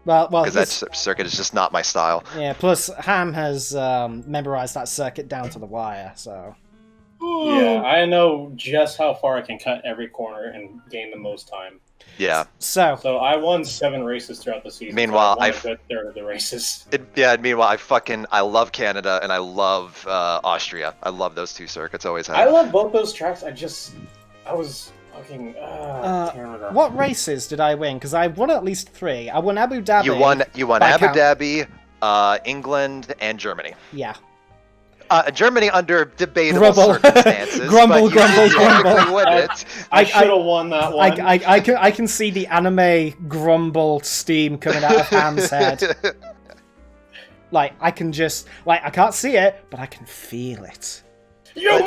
Well, Because that his- circuit is just not my style. yeah, plus Ham has memorized that circuit down to the wire, so... Yeah, I know just how far I can cut every corner and gain the most time. Yeah. So, So I won 7 races throughout the season. Meanwhile, so I won I've- a good third of the races. Meanwhile, I love Canada and I love Austria. I love those 2 circuits. Always have. I love both those tracks. I Fucking, Canada. What races did I win? Because I won at least 3. I won Abu Dhabi. You won by Abu count- Dhabi, England, and Germany. Yeah. Germany under debatable Grumble. circumstances. Grumble, but you grumble, technically grumble. win it. I should have won that one. I can see the anime grumble steam coming out of Ham's head. Like, I can just... Like, I can't see it, but I can feel it. But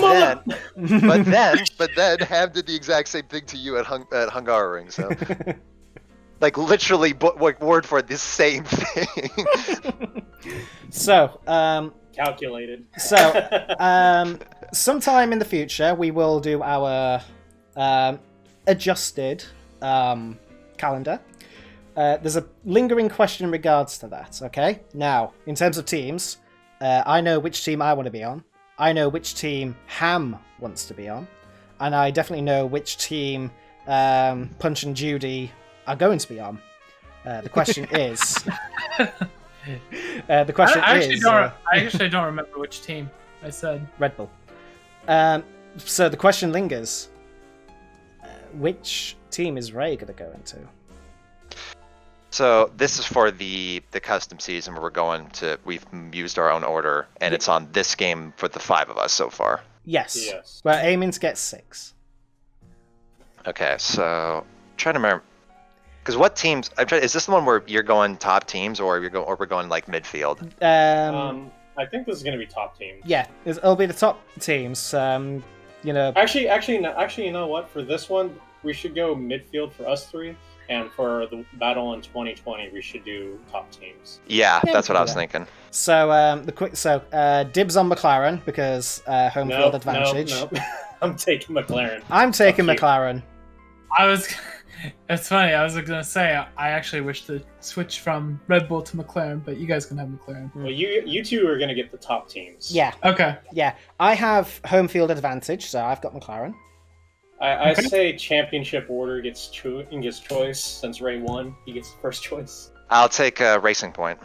then Ham did the exact same thing to you at Hungaroring, so... Like, literally, word for it, the same thing. So, Calculated. So, sometime in the future, we will do our adjusted calendar. There's a lingering question in regards to that, okay? Now, in terms of teams, I know which team I want to be on. I know which team Ham wants to be on. And I definitely know which team Punch and Judy are going to be on. The question is... the question is... I actually don't remember which team I said. Red Bull. So the question lingers. Which team is Ray going to go into? So this is for the custom season where we've used our own order, and it's on this game for the 5 of us so far. Yes. We're aiming to get 6. Okay, so trying to remember, because what teams? Is this the one where you're going top teams, or we're going like midfield? I think this is going to be top teams. Yeah, it'll be the top teams. You know. Actually, you know what? For this one, we should go midfield for us 3. And for the battle in 2020, we should do top teams. Yeah, that's what I was thinking. So dibs on McLaren because home field advantage. Nope. I'm taking McLaren. I'm taking McLaren. It's funny. I was gonna say I actually wish to switch from Red Bull to McLaren, but you guys can have McLaren. Well, you two are gonna get the top teams. Yeah. Okay. Yeah, I have home field advantage, so I've got McLaren. I say championship order gets choice since Ray won. He gets the first choice. I'll take a Racing Point.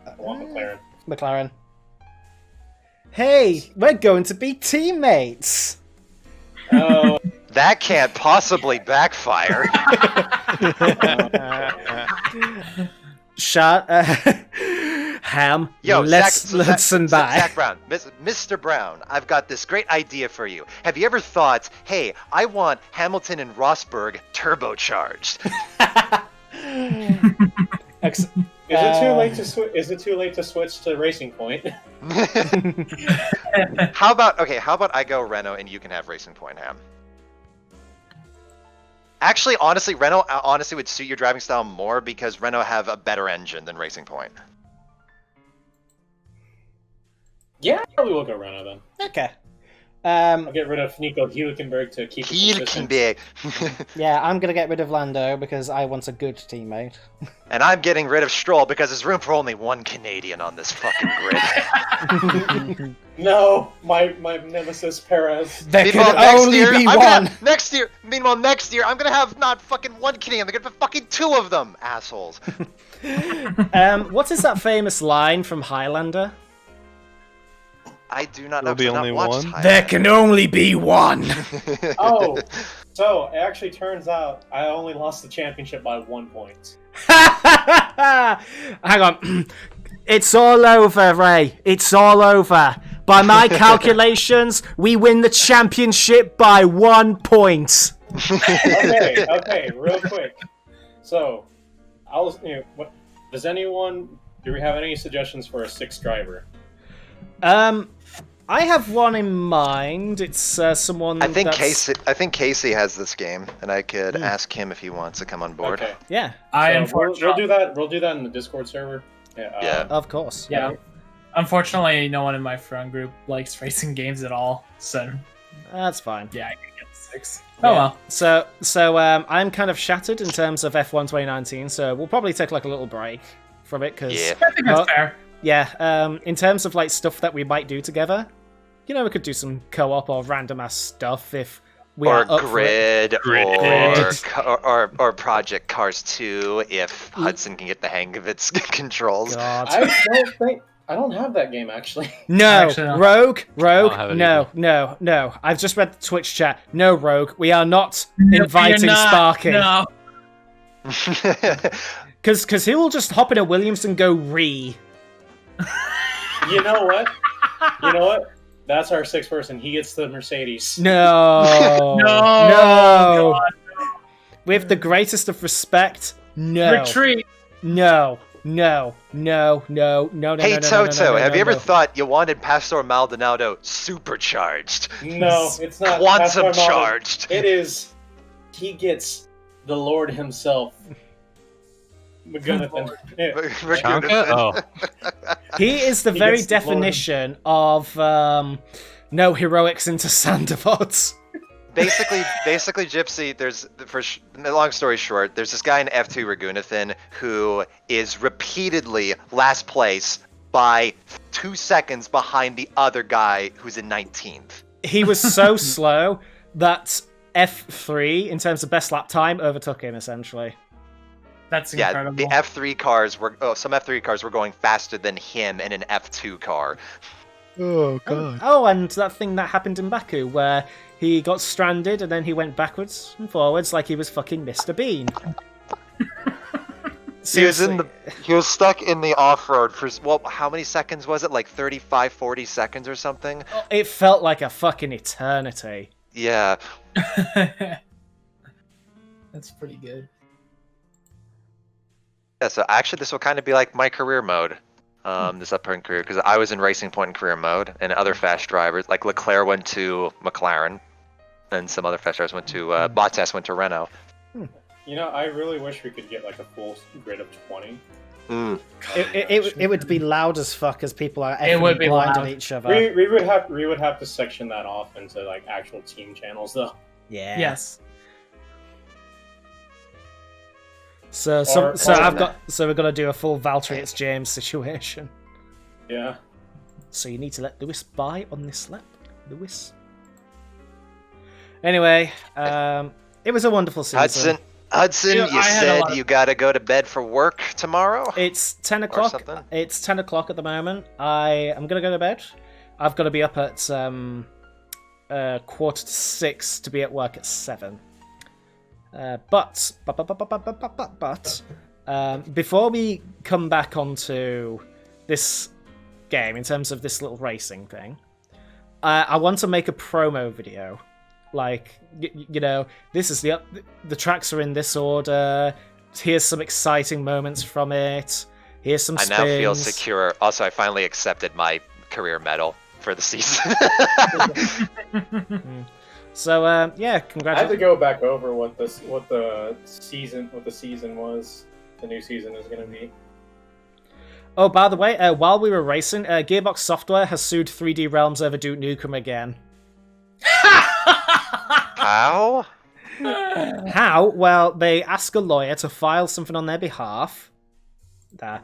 I want McLaren. McLaren. Hey, we're going to be teammates. Oh. That can't possibly backfire. Shut Ham, Yo, listen back. Zach Brown, Mr. Brown, I've got this great idea for you. Have you ever thought, hey, I want Hamilton and Rosberg turbocharged? Is it too late to switch to Racing Point? How about I go Renault and you can have Racing Point, Ham? Actually, honestly, Renault would suit your driving style more because Renault have a better engine than Racing Point. Yeah, probably will go Renault then. Okay. I'll get rid of Nico Hülkenberg to keep it consistent. Yeah, I'm gonna get rid of Lando because I want a good teammate. And I'm getting rid of Stroll because there's room for only one Canadian on this fucking grid. No, my nemesis Perez. There can only be one. Meanwhile, next year, I'm gonna have not fucking one Canadian. I'm gonna have fucking 2 of them, assholes. What is that famous line from Highlander? I do not know. There'll be only one. There can only be one. Oh, so it actually turns out I only lost the championship by 1 point. Hang on. It's all over, Ray. It's all over. By my calculations, we win the championship by 1 point. Okay, real quick. So, do we have any suggestions for a 6th driver? I have one in mind. It's someone. I think Casey has this game, and I could ask him if he wants to come on board. Okay. Yeah. We'll do that. We'll do that in the Discord server. Yeah. Of course. Yeah. Unfortunately, no one in my friend group likes racing games at all, so that's fine. Yeah, I can get 6. Yeah. Oh well. So I'm kind of shattered in terms of F1 2019. So we'll probably take like a little break from it because I think that's fair. Yeah, in terms of like stuff that we might do together, we could do some co-op or random ass stuff if we are up Grid, or Project Cars 2 if Hudson can get the hang of its controls. God. I don't have that game actually. No, Actually, no. Rogue, have it no. I've just read the Twitch chat. No, Rogue, we are not You're inviting not. Sparky. No. Because he will just hop in a Williams and go re. You know what? That's our sixth person. He gets the Mercedes. No. No. No. God. With the greatest of respect, no. Retreat. No. Hey no, Toto, have you ever no. thought you wanted Pastor Maldonado supercharged? No, it's not. Quantum That's my model. charged. It is. He gets the Lord himself. McGunnathan. Yeah. Chanka? Oh, He is the He very gets the Lord. definition of no heroics into Sandovots. Basically, Gypsy. Long story short, there's this guy in F2 Ragunathan who is repeatedly last place by 2 seconds behind the other guy who's in 19th. He was so slow that F3, in terms of best lap time, overtook him, essentially. That's Yeah, incredible. the F3 cars were. Oh, some F3 cars were going faster than him in an F2 car. oh god. Oh, and that thing that happened in Baku, where he got stranded and then he went backwards and forwards like he was fucking Mr. Bean. He was stuck in the off-road for, well, how many seconds was it? Like 35, 40 seconds or something? It felt like a fucking eternity. Yeah. That's pretty good. Yeah, so actually this will kind of be like my career mode, this upcoming career, because I was in Racing Point in career mode, and other fast drivers, like Leclerc went to McLaren, and some other fast drivers went to, Bottas went to Renault. I really wish we could get like a full grid of 20. It would be loud as fuck as people are It would effing be blind loud. on each other. We would have to section that off into like actual team channels though. Yeah. Yes. So we're gonna do a full Valtteri it's James situation. Yeah. So you need to let Lewis by on this lap, Lewis. Anyway, it was a wonderful season. Hudson, Yeah, you I had a lot said of- you gotta go to bed for work tomorrow? It's 10 Or o'clock. something? It's 10 o'clock at the moment. I am gonna go to bed. I've got to be up at 5:45 to be at work at 7. But before we come back onto this game in terms of this little racing thing, I want to make a promo video. Like, this is the tracks are in this order. Here's some exciting moments from it. Here's some I spins. now feel secure. Also, I finally accepted my career medal for the season. So yeah, I had to congratulations. go back over what the season was. The new season is going to be. Oh, by the way, while we were racing, Gearbox Software has sued 3D Realms over Duke Nukem again. How? How? Well, they ask a lawyer to file something on their behalf. There.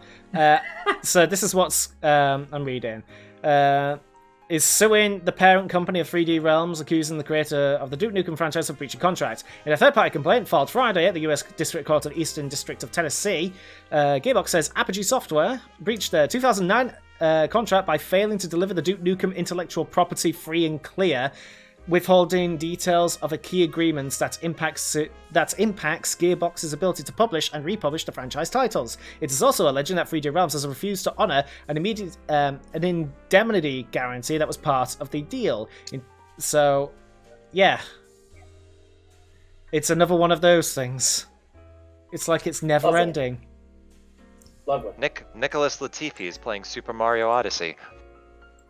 So this is what's I'm reading. Is suing the parent company of 3D Realms, accusing the creator of the Duke Nukem franchise of breach of contract. In a third-party complaint filed Friday at the U.S. District Court of the Eastern District of Tennessee, Gearbox says Apogee Software breached their 2009 contract by failing to deliver the Duke Nukem intellectual property free and clear, withholding details of a key agreement that impacts Gearbox's ability to publish and republish the franchise titles. It is also alleging that 3D Realms has refused to honour an indemnity guarantee that was part of the deal. So, yeah. It's another one of those things. It's like it's never Lovely. ending. Lovely. Nicholas Latifi is playing Super Mario Odyssey.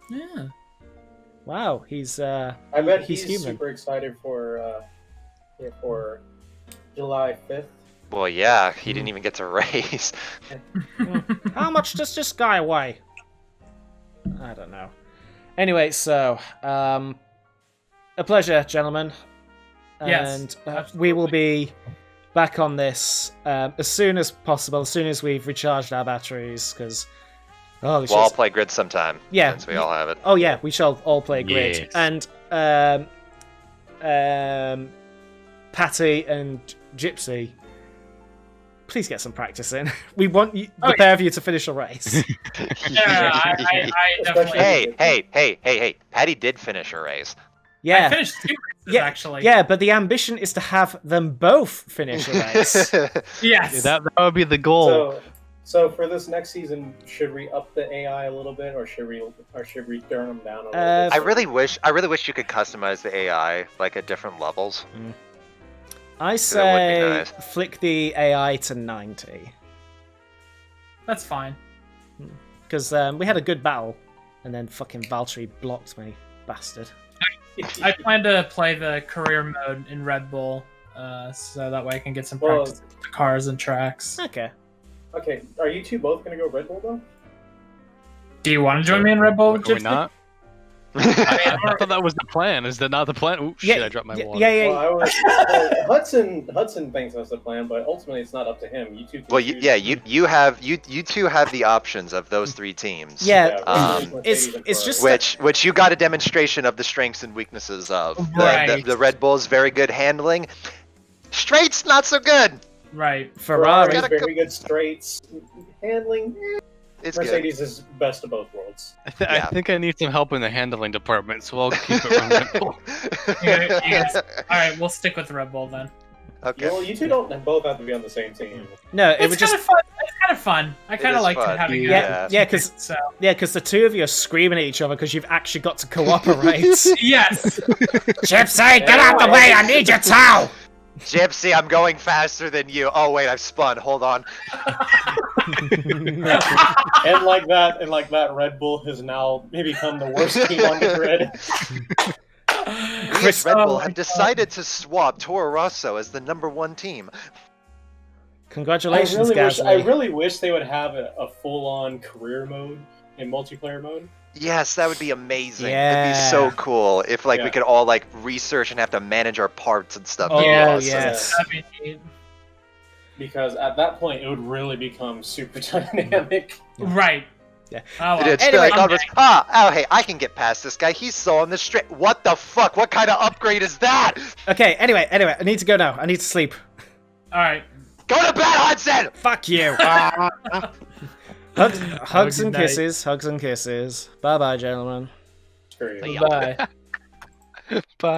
Yeah. Wow, he's I bet he's he's human. super excited for July 5th. Well, yeah, he didn't even get to race. How much does this guy weigh? I don't know. Anyway, so a pleasure, gentlemen. Yes, And we will be back on this as soon as possible, as soon as we've recharged our batteries, because holy We'll all shit. play Grid sometime. Yeah. Since we all have it. Oh yeah, we shall all play Grid. Yes. And Patty and Gypsy, please get some practice in. We want you, the pair of you to finish a race. Yeah, I definitely. Hey! Patty did finish her race. Yeah. I finished 2 races, actually. Yeah, but the ambition is to have them both finish a race. Yes. That would be the goal. So for this next season, should we up the AI a little bit, or should we turn them down a little bit? I really wish you could customize the AI like at different levels. I would be say nice. flick the AI to 90. That's fine. Because we had a good battle, and then fucking Valtteri blocked me, bastard. I plan to play the career mode in Red Bull, so that way I can get some practice with the cars and tracks. Okay. Okay, are you two both gonna go Red Bull though? Do you want to join me in Red Bull? Are we Gypsy? not? I thought that was the plan. Is that not the plan? Ooh, shit! I dropped my water. Well, Hudson thinks that's the plan, but ultimately it's not up to him. You two. Can Well, you two have the options of those 3 teams. It's just which you got a demonstration of the strengths and weaknesses of. Right. The Red Bull's very good handling. Straight's not so good. Right. Ferrari Gotta very good straights. Handling. It's Mercedes is best of both worlds. I think I need some help in the handling department, so I'll keep it from Red Bull. Alright, we'll stick with Red Bull then. Okay. Well, you two don't both have to be on the same team. No, it It's was kind just of fun. It's kind of fun. I kind is of like fun. having because the two of you are screaming at each other because you've actually got to cooperate. Yes. Gypsy, get out the way! I need your towel. Gypsy, I'm going faster than you. Oh wait, I've spun. Hold on. and like that, Red Bull has now become the worst team on the grid. Chris Red Bull have decided to swap Toro Rosso as the #1 team. Congratulations, I really wish they would have a full-on career mode in multiplayer mode. Yes, that would be amazing. Yeah. That'd be so cool if we could all research and have to manage our parts and stuff. Oh, That'd be yes. That'd be neat. Because at that point, it would really become super dynamic. Right. Yeah. Oh, well. It's Anyway, hey, I can get past this guy. He's so on the straight. What the fuck? What kind of upgrade is that? Okay, anyway, I need to go now. I need to sleep. Alright. Go to bed, Hudson! Fuck you. Hugs and kisses. Hugs and kisses. Bye-bye, gentlemen. Screw you. Bye.